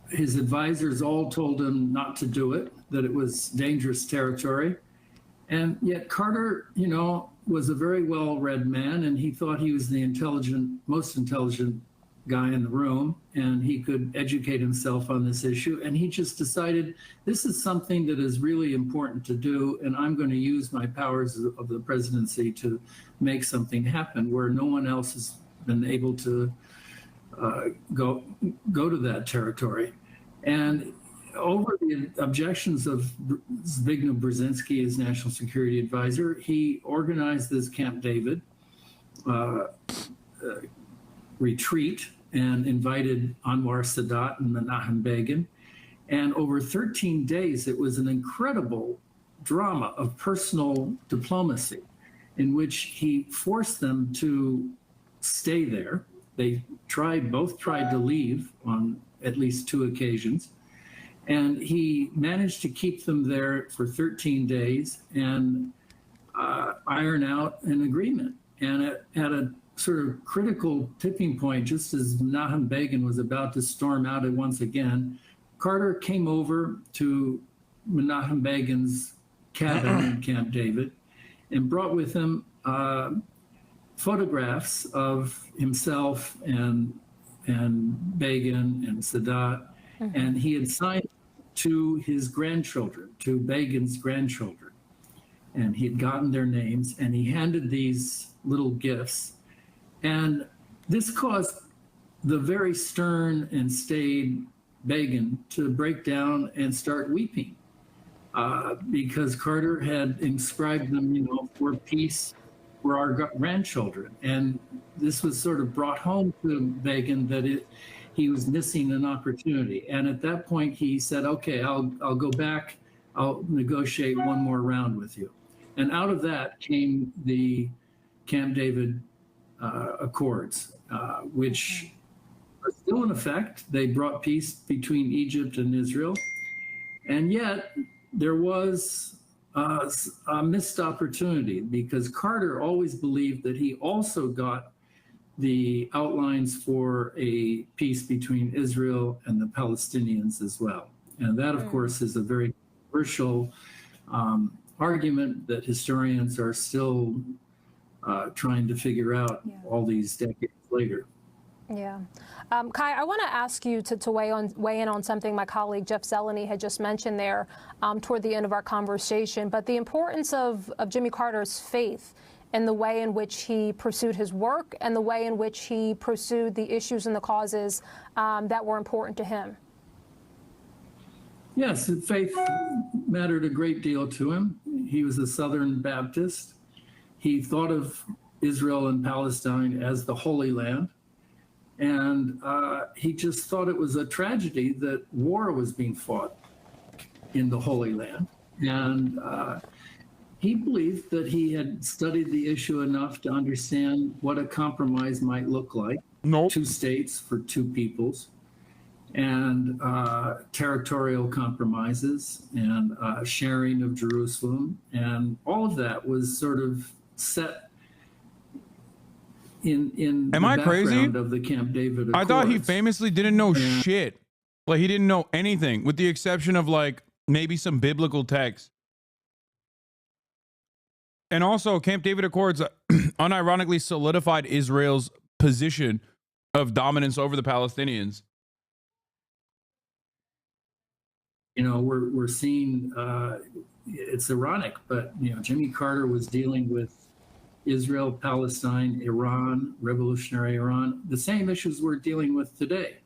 His advisors all told him not to do it, that it was dangerous territory. And yet Carter, you know, was a very well-read man, and he thought he was the most intelligent guy in the room, and he could educate himself on this issue. And he just decided, this is something that is really important to do, and I'm going to use my powers of the presidency to make something happen where no one else has been able to go to that territory. And over the objections of Zbigniew Brzezinski, his national security advisor, he organized this Camp David retreat and invited Anwar Sadat and Menachem Begin. And over 13 days, it was an incredible drama of personal diplomacy in which he forced them to stay there. They both tried to leave on at least 2 occasions. And he managed to keep them there for 13 days and iron out an agreement. And at a sort of critical tipping point, just as Menachem Begin was about to storm out once again, Carter came over to Menachem Begin's cabin in Camp David and brought with him photographs of himself and Begin and Sadat, and he had signed to his grandchildren, to Begin's grandchildren, and he had gotten their names, and he handed these little gifts. And this caused the very stern and staid Begin to break down and start weeping because Carter had inscribed them, you know, for peace for our grandchildren. And this was sort of brought home to Begin that he was missing an opportunity. And at that point, he said, okay, I'll go back. I'll negotiate one more round with you. And out of that came the Camp David Accords, which are still in effect. They brought peace between Egypt and Israel. And yet there was a missed opportunity because Carter always believed that he also got the outlines for a peace between Israel and the Palestinians as well. And that, of course, is a very controversial argument that historians are still trying to figure out all these decades later. Yeah. Kai, I want to ask you to weigh in on something my colleague Jeff Zeleny had just mentioned there toward the end of our conversation, but the importance of Jimmy Carter's faith and the way in which he pursued his work and the way in which he pursued the issues and the causes that were important to him. Yes, faith mattered a great deal to him. He was a Southern Baptist. He thought of Israel and Palestine as the Holy Land. And he just thought it was a tragedy that war was being fought in the Holy Land. And he believed that he had studied the issue enough to understand what a compromise might look like. Nope. 2 states for 2 peoples, and territorial compromises, and sharing of Jerusalem. And all of that was sort of set in Am I crazy? background of the Camp David Accords. I thought he famously didn't know shit. Like, he didn't know anything, with the exception of, like, maybe some biblical text. And also, Camp David Accords unironically solidified Israel's position of dominance over the Palestinians. You know, we're seeing, it's ironic, but, you know, Jimmy Carter was dealing with Israel, Palestine, Iran, revolutionary Iran, the same issues we're dealing with today.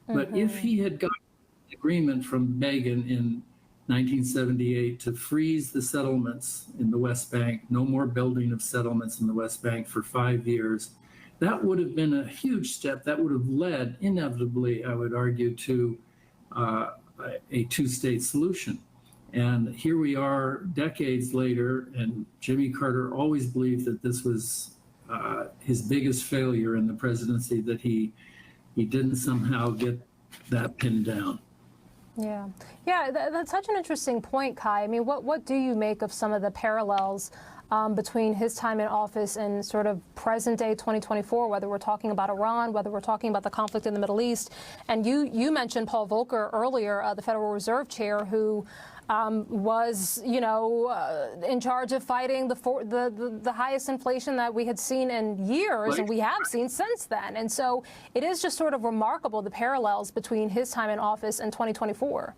But if he had gotten an agreement from Begin in 1978 to freeze the settlements in the West Bank, no more building of settlements in the West Bank for 5 years, that would have been a huge step. That would have led, inevitably, I would argue, to a 2-state solution. And here we are decades later, and Jimmy Carter always believed that this was his biggest failure in the presidency, that he didn't somehow get that pinned down. Yeah, that's such an interesting point, Kai. I mean, what do you make of some of the parallels between his time in office and sort of present day 2024, whether we're talking about Iran, whether we're talking about the conflict in the Middle East? And you mentioned Paul Volcker earlier, the Federal Reserve Chair, who was, you know, in charge of fighting the highest inflation that we had seen in years, and we have seen since then. And so it is just sort of remarkable, the parallels between his time in office and 2024.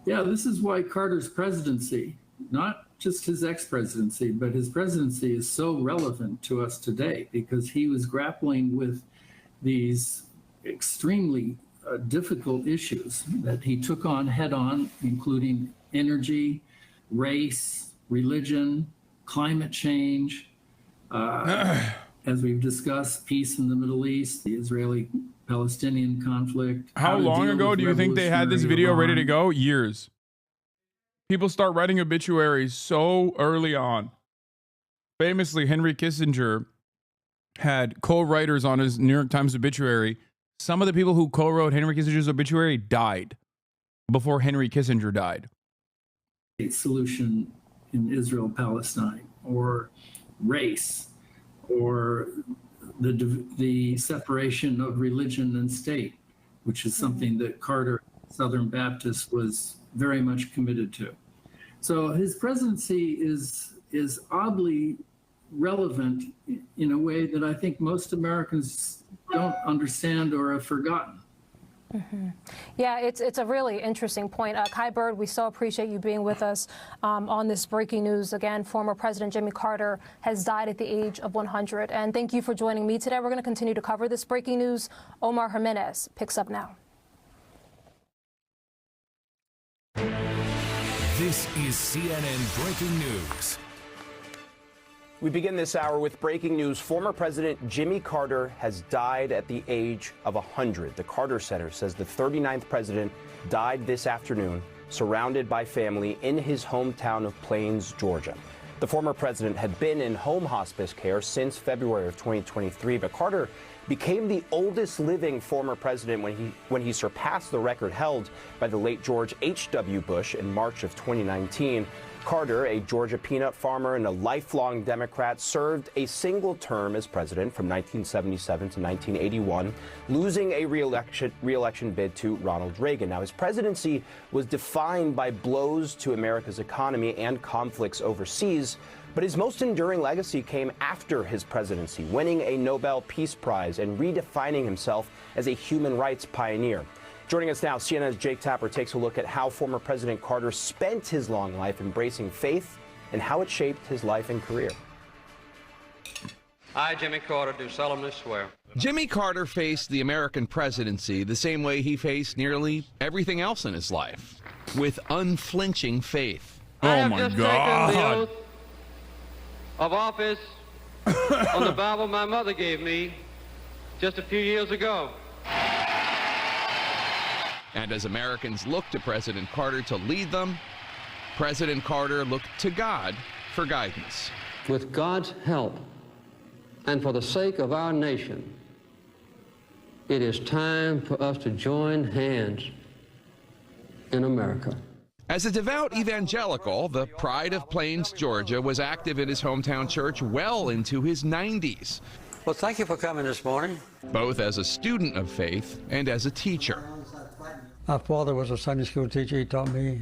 Yeah, this is why Carter's presidency, not just his ex-presidency, but his presidency is so relevant to us today, because he was grappling with these extremely difficult issues that he took on head on, including energy, race, religion, climate change, as we've discussed, peace in the Middle East, the Israeli-Palestinian conflict. How long ago do you think they had this video ready to go? Years. People start writing obituaries so early on. Famously, Henry Kissinger had co-writers on his New York Times obituary. Some of the people who co-wrote Henry Kissinger's obituary died before Henry Kissinger died. A solution in Israel-Palestine, or race, or the separation of religion and state, which is something that Carter, Southern Baptist, was very much committed to. So his presidency is oddly relevant in a way that I think most Americans don't understand or have forgotten. Yeah, it's a really interesting point. Kai Bird, we so appreciate you being with us on this breaking news. Again, former President Jimmy Carter has died at the age of 100. And thank you for joining me today. We're going to continue to cover this breaking news. Omar Jimenez picks up now. This is CNN Breaking News. We begin this hour with breaking news. Former President Jimmy Carter has died at the age of 100. The Carter Center says the 39th president died this afternoon, surrounded by family in his hometown of Plains, Georgia. The former president had been in home hospice care since February of 2023, but Carter became the oldest living former president when he surpassed the record held by the late George H.W. Bush in March of 2019. Carter, a Georgia peanut farmer and a lifelong Democrat, served a single term as president from 1977 to 1981, losing a re-election bid to Ronald Reagan. Now, his presidency was defined by blows to America's economy and conflicts overseas, But his most enduring legacy came after his presidency, winning a Nobel Peace Prize and redefining himself as a human rights pioneer. Joining us now, CNN's Jake Tapper takes a look at how former President Carter spent his long life embracing faith and how it shaped his life and career. I, Jimmy Carter, do solemnly swear. Jimmy Carter faced the American presidency the same way he faced nearly everything else in his life, with unflinching faith. I have just taken the oath of office on the Bible my mother gave me just a few years ago. And as Americans looked to President Carter to lead them, President Carter looked to God for guidance. With God's help, and for the sake of our nation, it is time for us to join hands in America. As a devout evangelical, the pride of Plains, Georgia, was active in his hometown church well into his 90s. Well, thank you for coming this morning. Both as a student of faith and as a teacher. My father was a Sunday school teacher. He taught me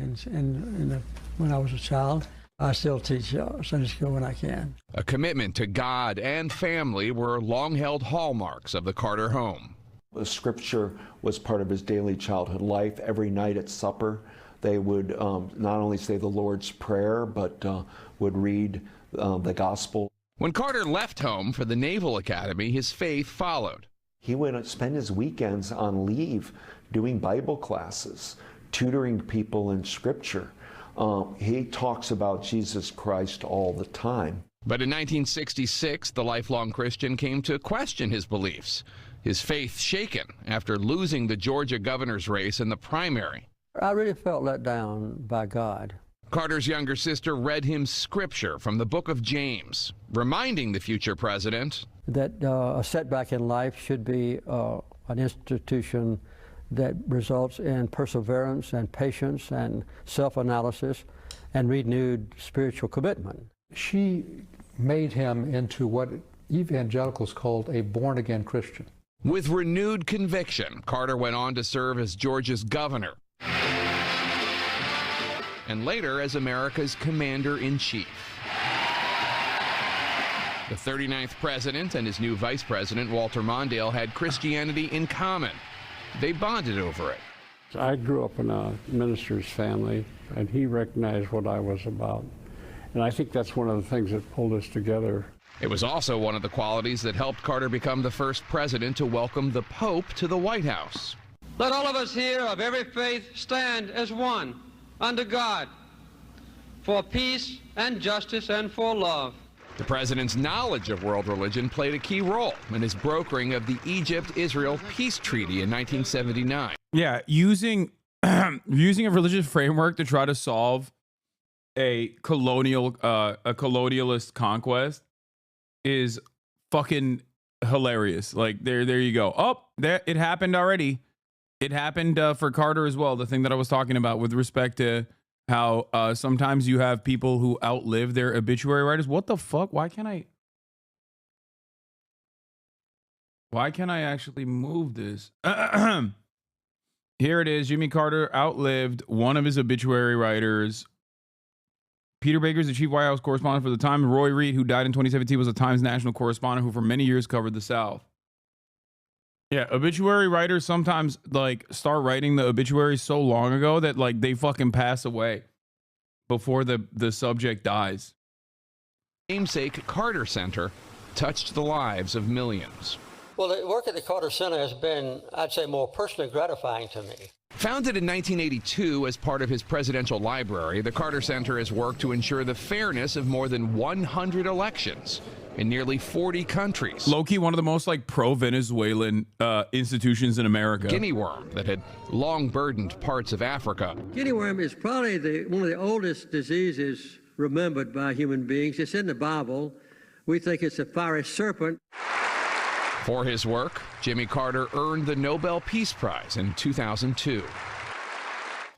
when I was a child. I still teach Sunday school when I can. A commitment to God and family were long-held hallmarks of the Carter home. The scripture was part of his daily childhood life. Every night at supper, they would not only say the Lord's Prayer, but would read the gospel. When Carter left home for the Naval Academy, his faith followed. He would spend his weekends on leave doing Bible classes, tutoring people in scripture. He talks about Jesus Christ all the time. But in 1966, the lifelong Christian came to question his beliefs, his faith shaken after losing the Georgia governor's race in the primary. I really felt let down by God. Carter's younger sister read him scripture from the book of James, reminding the future president that a setback in life should be an institution that results in perseverance and patience and self-analysis and renewed spiritual commitment. She made him into what evangelicals called a born-again Christian. With renewed conviction, Carter went on to serve as Georgia's governor and later as America's commander-in-chief. The 39th president and his new vice president, Walter Mondale, had Christianity in common. They bonded over it. I grew up in a minister's family, and he recognized what I was about. And I think that's one of the things that pulled us together. It was also one of the qualities that helped Carter become the first president to welcome the Pope to the White House. Let all of us here of every faith stand as one under God for peace and justice and for love. The president's knowledge of world religion played a key role in his brokering of the Egypt-Israel peace treaty in 1979. Yeah, using a religious framework to try to solve a colonialist conquest is fucking hilarious. Like there you go. Oh, it happened already. It happened for Carter as well. The thing that I was talking about with respect to how sometimes you have people who outlive their obituary writers. What the fuck? Why can't I actually move this? Here it is. Jimmy Carter outlived one of his obituary writers. Peter Baker is the chief White House correspondent for the Times. Roy Reid, who died in 2017, was the Times national correspondent who for many years covered the South. Yeah, obituary writers sometimes like start writing the obituaries so long ago that like they fucking pass away before the subject dies. Namesake Carter Center touched the lives of millions. Well, the work at the Carter Center has been, I'd say, more personally gratifying to me. Founded in 1982 as part of his presidential library, the Carter Center has worked to ensure the fairness of more than 100 elections in nearly 40 countries. Low-key, one of the most like pro-Venezuelan institutions in America. Guinea worm that had long burdened parts of Africa. Guinea worm is probably one of the oldest diseases remembered by human beings. It's in the Bible. We think it's a fiery serpent. For his work, Jimmy Carter earned the Nobel Peace Prize in 2002.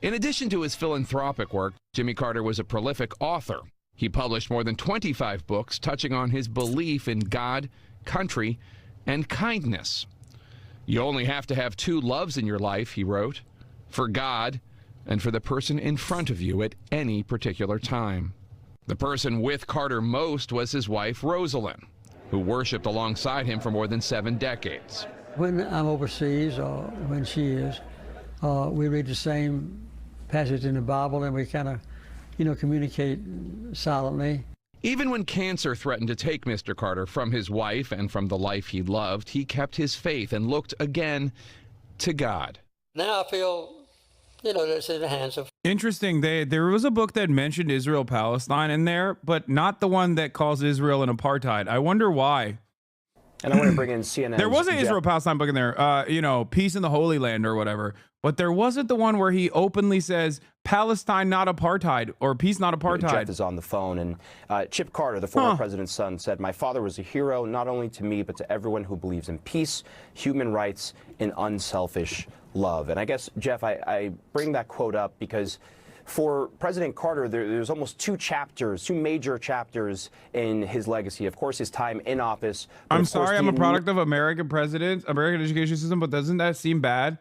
In addition to his philanthropic work, Jimmy Carter was a prolific author. He published more than 25 books touching on his belief in God, country, and kindness. You only have to have two loves in your life, he wrote, for God and for the person in front of you at any particular time. The person with Carter most was his wife, Rosalind, who worshiped alongside him for more than 7 decades. When I'm overseas, or when she is, we read the same passage in the Bible, and we kind of, communicate silently. Even when cancer threatened to take Mr. Carter from his wife and from the life he loved, he kept his faith and looked again to God. Now I feel, that's in the hands of. Interesting. There was a book that mentioned Israel-Palestine in there, but not the one that calls Israel an apartheid. I wonder why. And I want to bring in CNN. There was an Israel-Palestine book in there, Peace in the Holy Land or whatever. But there wasn't the one where he openly says Palestine not apartheid or peace not apartheid. Jeff is on the phone, and Chip Carter, the former president's son, said, "My father was a hero not only to me, but to everyone who believes in peace, human rights, and unselfish love." And I guess, Jeff, I bring that quote up because for President Carter, there's almost 2 major chapters in his legacy. Of course, his time in office. I'm sorry, I'm a product of American presidents, American education system, but doesn't that seem bad?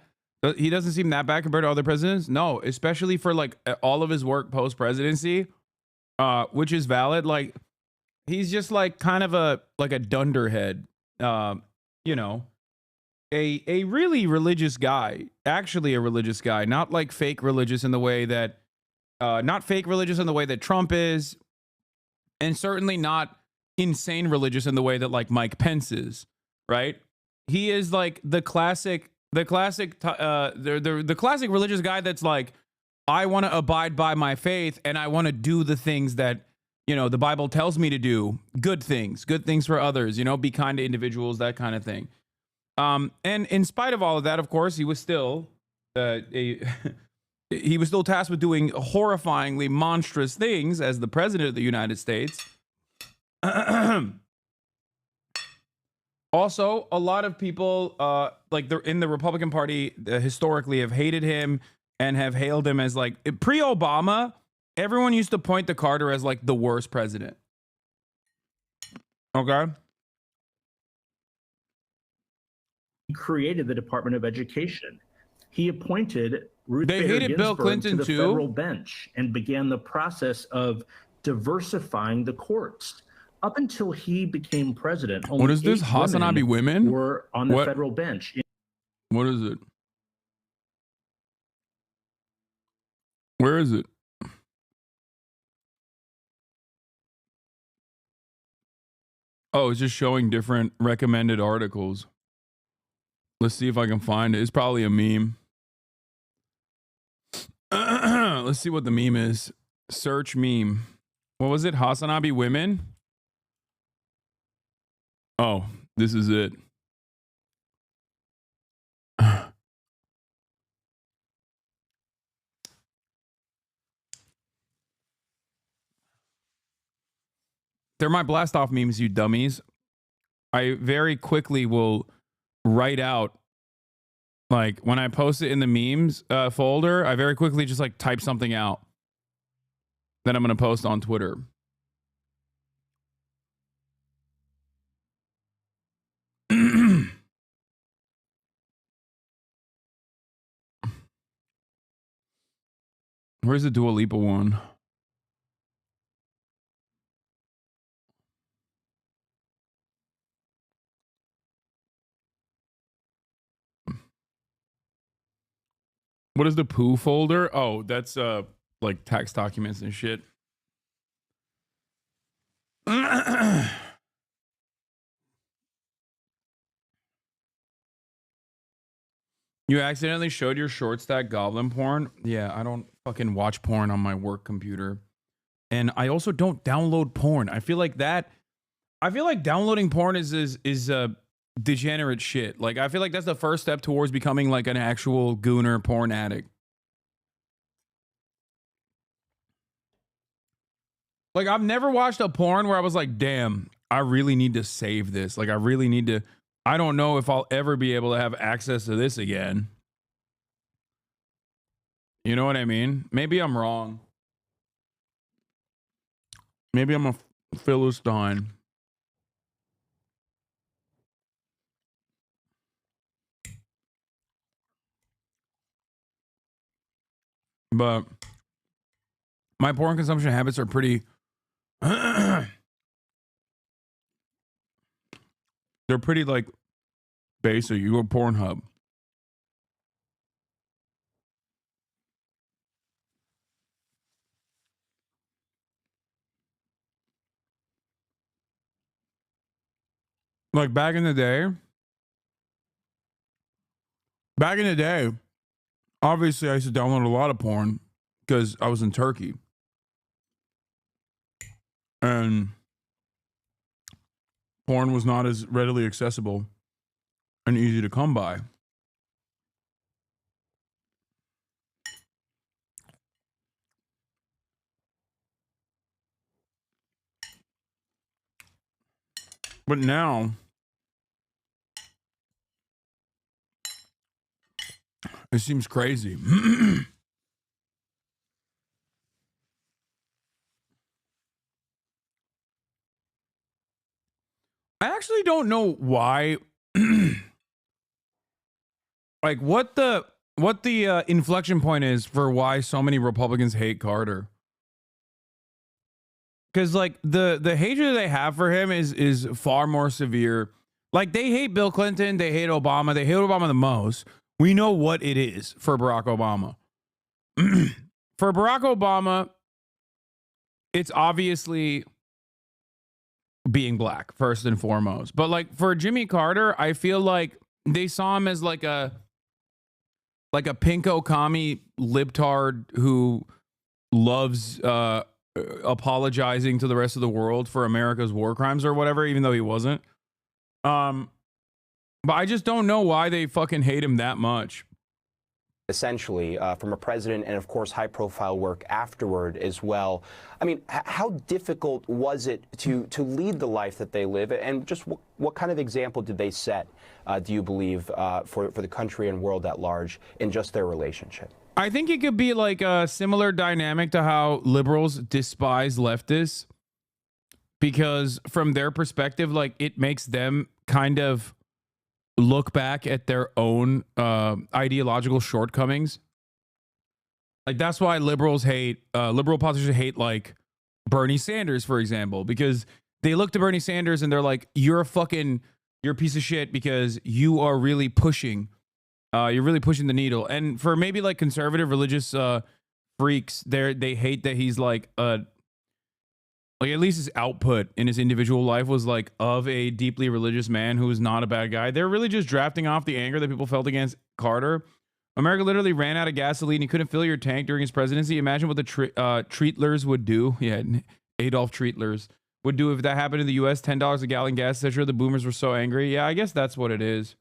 He doesn't seem that bad compared to other presidents? No, especially for like all of his work post-presidency, which is valid. Like, he's just like kind of a dunderhead, a really religious guy, actually a religious guy, not like fake religious in the way that, not fake religious in the way that Trump is, and certainly not insane religious in the way that like Mike Pence is, right? He is like the classic religious guy that's like, I want to abide by my faith and I want to do the things that, the Bible tells me to do. Good things for others, be kind to individuals, that kind of thing. And in spite of all of that, of course, he was still he was still tasked with doing horrifyingly monstrous things as the president of the United States. Also, a lot of people, in the Republican Party, historically have hated him and have hailed him as like pre-Obama. Everyone used to point to Carter as like the worst president. Okay. He created the Department of Education. He appointed Ruth They Bader hated Bill Ginsburg Clinton to the too? federal bench and began the process of diversifying the courts. Up until he became president, only What is this? 8 Hasanabi women were on the What? federal bench. What is it? Where is it? Oh, it's just showing different recommended articles. Let's see if I can find it. It's probably a meme. Let's see what the meme is. Search meme. What was it? Hasanabi women? Oh, this is it. They're my blast off memes, you dummies. I very quickly will write out, like when I post it in the memes folder, I very quickly just like type something out that I'm going to post on Twitter. Where's the Dua Lipa one? What is the poo folder? Oh, that's like tax documents and shit. You accidentally showed your short stack goblin porn? Yeah, I don't fucking watch porn on my work computer. And I also don't download porn. I feel like downloading porn is degenerate shit. Like, I feel like that's the first step towards becoming like an actual gooner porn addict. Like, I've never watched a porn where I was like, damn, I really need to save this. Like, I don't know if I'll ever be able to have access to this again. You know what I mean? Maybe I'm wrong. Maybe I'm a Philistine. But my porn consumption habits are pretty They're pretty like basic. You go Pornhub. Like back in the day, obviously I used to download a lot of porn because I was in Turkey. And porn was not as readily accessible and easy to come by. But now, it seems crazy. I actually don't know why. Like what the inflection point is for why so many Republicans hate Carter. Because like the hatred they have for him is far more severe. Like they hate Bill Clinton, they hate Obama, they hate Obama the most. We know what it is for Barack Obama. For Barack Obama, it's obviously being black first and foremost. But like for Jimmy Carter, I feel like they saw him as like a pinko commie libtard who loves apologizing to the rest of the world for America's war crimes or whatever, even though he wasn't. But I just don't know why they fucking hate him that much. Essentially, from a president and, of course, high-profile work afterward as well. I mean, how difficult was it to lead the life that they live? And just what kind of example did they set, do you believe, for the country and world at large in just their relationship? I think it could be like a similar dynamic to how liberals despise leftists, because from their perspective, like it makes them kind of look back at their own ideological shortcomings. Like that's why liberal politicians hate like Bernie Sanders, for example, because they look to Bernie Sanders and they're like, you're a piece of shit because you are really pushing. You're really pushing the needle. And for maybe like conservative religious freaks, they hate that he's like at least his output in his individual life was like of a deeply religious man who was not a bad guy. They're really just drafting off the anger that people felt against Carter. America literally ran out of gasoline. He couldn't fill your tank during his presidency. Imagine what the Treatlers would do. Yeah, Adolf Treatlers would do if that happened in the U.S. $10 a gallon gas, etc. The boomers were so angry. Yeah, I guess that's what it is.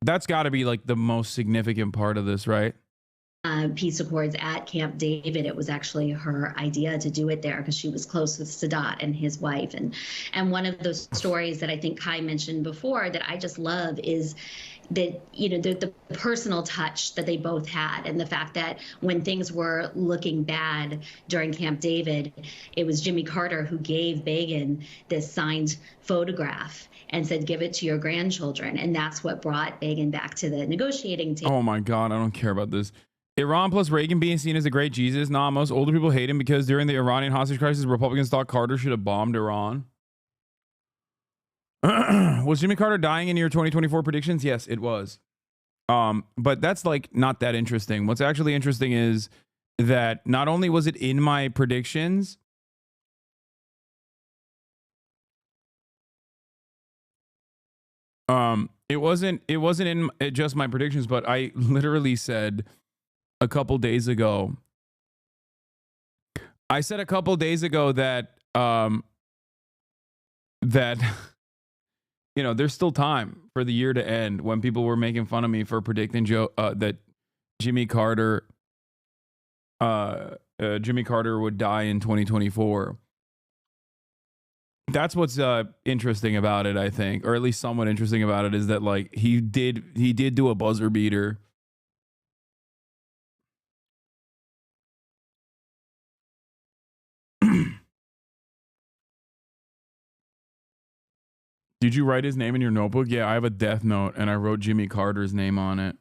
That's got to be like the most significant part of this, right? Peace Accords at Camp David. It was actually her idea to do it there because she was close with Sadat and his wife. And one of those stories that I think Kai mentioned before that I just love is that, you know, the personal touch that they both had, and the fact that when things were looking bad during Camp David, it was Jimmy Carter who gave Begin this signed photograph and said, give it to your grandchildren. And that's what brought Begin back to the negotiating table. Oh my God, I don't care about this. Iran plus Reagan being seen as a great Jesus. Nah, most older people hate him because during the Iranian hostage crisis, Republicans thought Carter should have bombed Iran. Was Jimmy Carter dying in your 2024 predictions? Yes, it was. But that's like not that interesting. What's actually interesting is that not only was it in my predictions, it wasn't in just my predictions, but I literally said a couple days ago. I said a couple days ago that that you know, there's still time for the year to end when people were making fun of me for predicting that Jimmy Carter would die in 2024. That's what's interesting about it, I think, or at least somewhat interesting about it, is that like he did do a buzzer beater. Did you write his name in your notebook? Yeah, I have a death note and I wrote Jimmy Carter's name on it.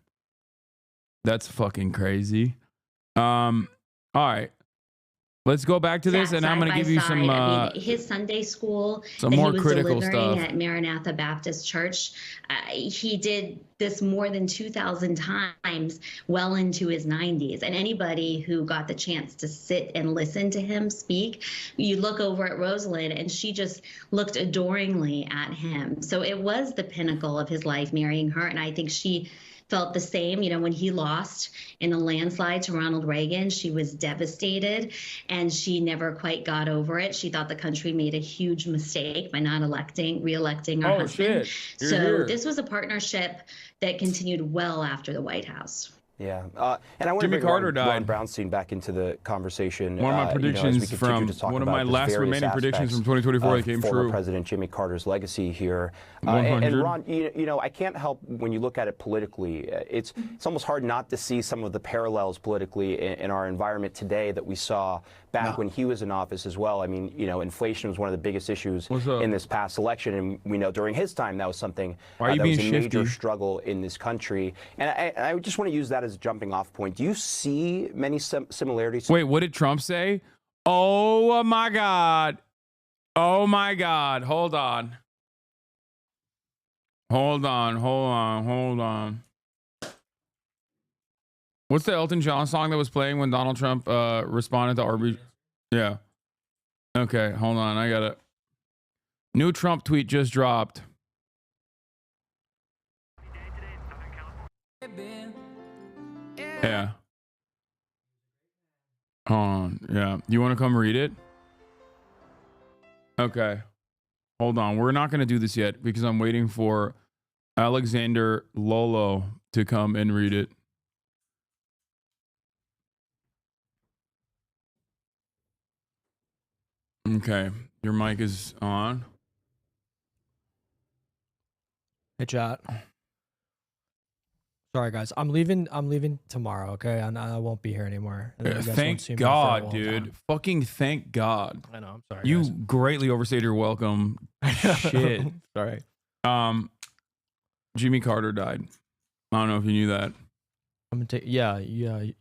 That's fucking crazy. All right. Let's go back to this, and I'm going to give you some I mean, his Sunday school some that more he was critical delivering stuff. at Maranatha Baptist Church, he did this more than 2,000 times well into his 90s. And anybody who got the chance to sit and listen to him speak, you look over at Rosalind, and she just looked adoringly at him. So it was the pinnacle of his life, marrying her. And I think she felt the same. You know, when he lost in a landslide to Ronald Reagan, she was devastated, and she never quite got over it. She thought the country made a huge mistake by not re-electing her husband. You're So here. this was a partnership that continued well after the White House. Yeah, and I want to Jimmy bring Carter Ron died. Brownstein back into the conversation. One of my predictions from one of my last remaining predictions from 2024 that came former true. President Jimmy Carter's legacy here. 100. And Ron, you know, I can't help when you look at it politically. It's almost hard not to see some of the parallels politically in our environment today that we saw back when he was in office as well. I mean, you know, inflation was one of the biggest issues in this past election, and we know during his time that was something that was a major struggle in this country. And I just want to use that as a jumping off point. Do you see many similarities? Wait, what did Trump say? Oh my God. Oh my God. Hold on. Hold on. What's the Elton John song that was playing when Donald Trump responded to RB? Yeah. Okay, hold on. I got it. New Trump tweet just dropped. Yeah. Hold on. Yeah. You want to come read it? Okay. Hold on. We're not going to do this yet because I'm waiting for Alexander Lolo to come and read it. Okay. Your mic is on. Hey, chat. Sorry, guys. I'm leaving tomorrow, okay? And I won't be here anymore. And you guys won't see Thank me for a God, long dude. time. Fucking thank God. I know. I'm sorry. You guys. greatly overstayed your welcome. Shit. Sorry. Jimmy Carter died. I don't know if you knew that. I'm gonna take. Yeah.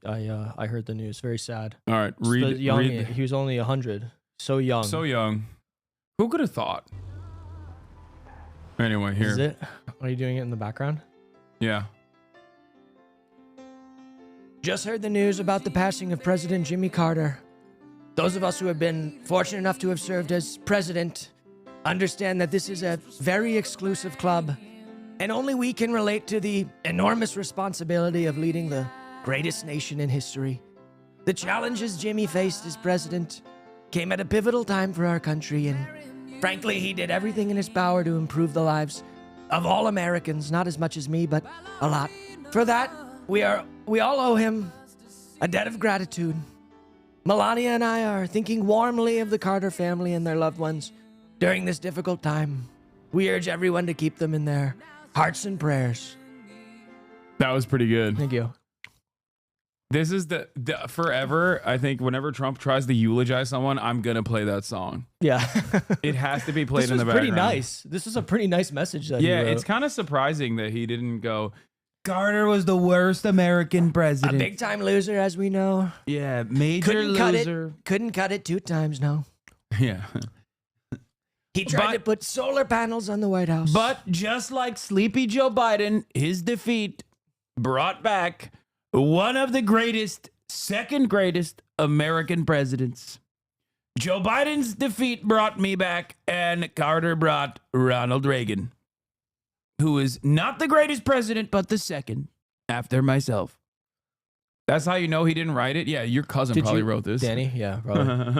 I heard the news. Very sad. All right, Just the young. read. He was only 100. So young. So young. Who could have thought? Anyway, here. Is it? Are you doing it in the background? Yeah. Just heard the news about the passing of President Jimmy Carter. Those of us who have been fortunate enough to have served as president understand that this is a very exclusive club, and only we can relate to the enormous responsibility of leading the greatest nation in history. The challenges Jimmy faced as president came at a pivotal time for our country, and frankly, he did everything in his power to improve the lives of all Americans, not as much as me, but a lot. For that, we all owe him a debt of gratitude. Melania and I are thinking warmly of the Carter family and their loved ones during this difficult time. We urge everyone to keep them in their hearts and prayers. That was pretty good. Thank you. This is the forever. I think whenever Trump tries to eulogize someone, I'm going to play that song. Yeah. It has to be played This in the was background. pretty nice. This is a pretty nice message that he Yeah, wrote. it's kind of surprising that he didn't go, Carter was the worst American president. A big time loser, as we know. Yeah, major loser. Couldn't cut it 2 times, no. Yeah. He tried to put solar panels on the White House. But just like Sleepy Joe Biden, his defeat brought back one of the greatest, second greatest American presidents. Joe Biden's defeat brought me back, and Carter brought Ronald Reagan, who is not the greatest president, but the second after myself. That's how you know he didn't write it? Yeah, your cousin probably wrote this. Danny? Yeah, probably.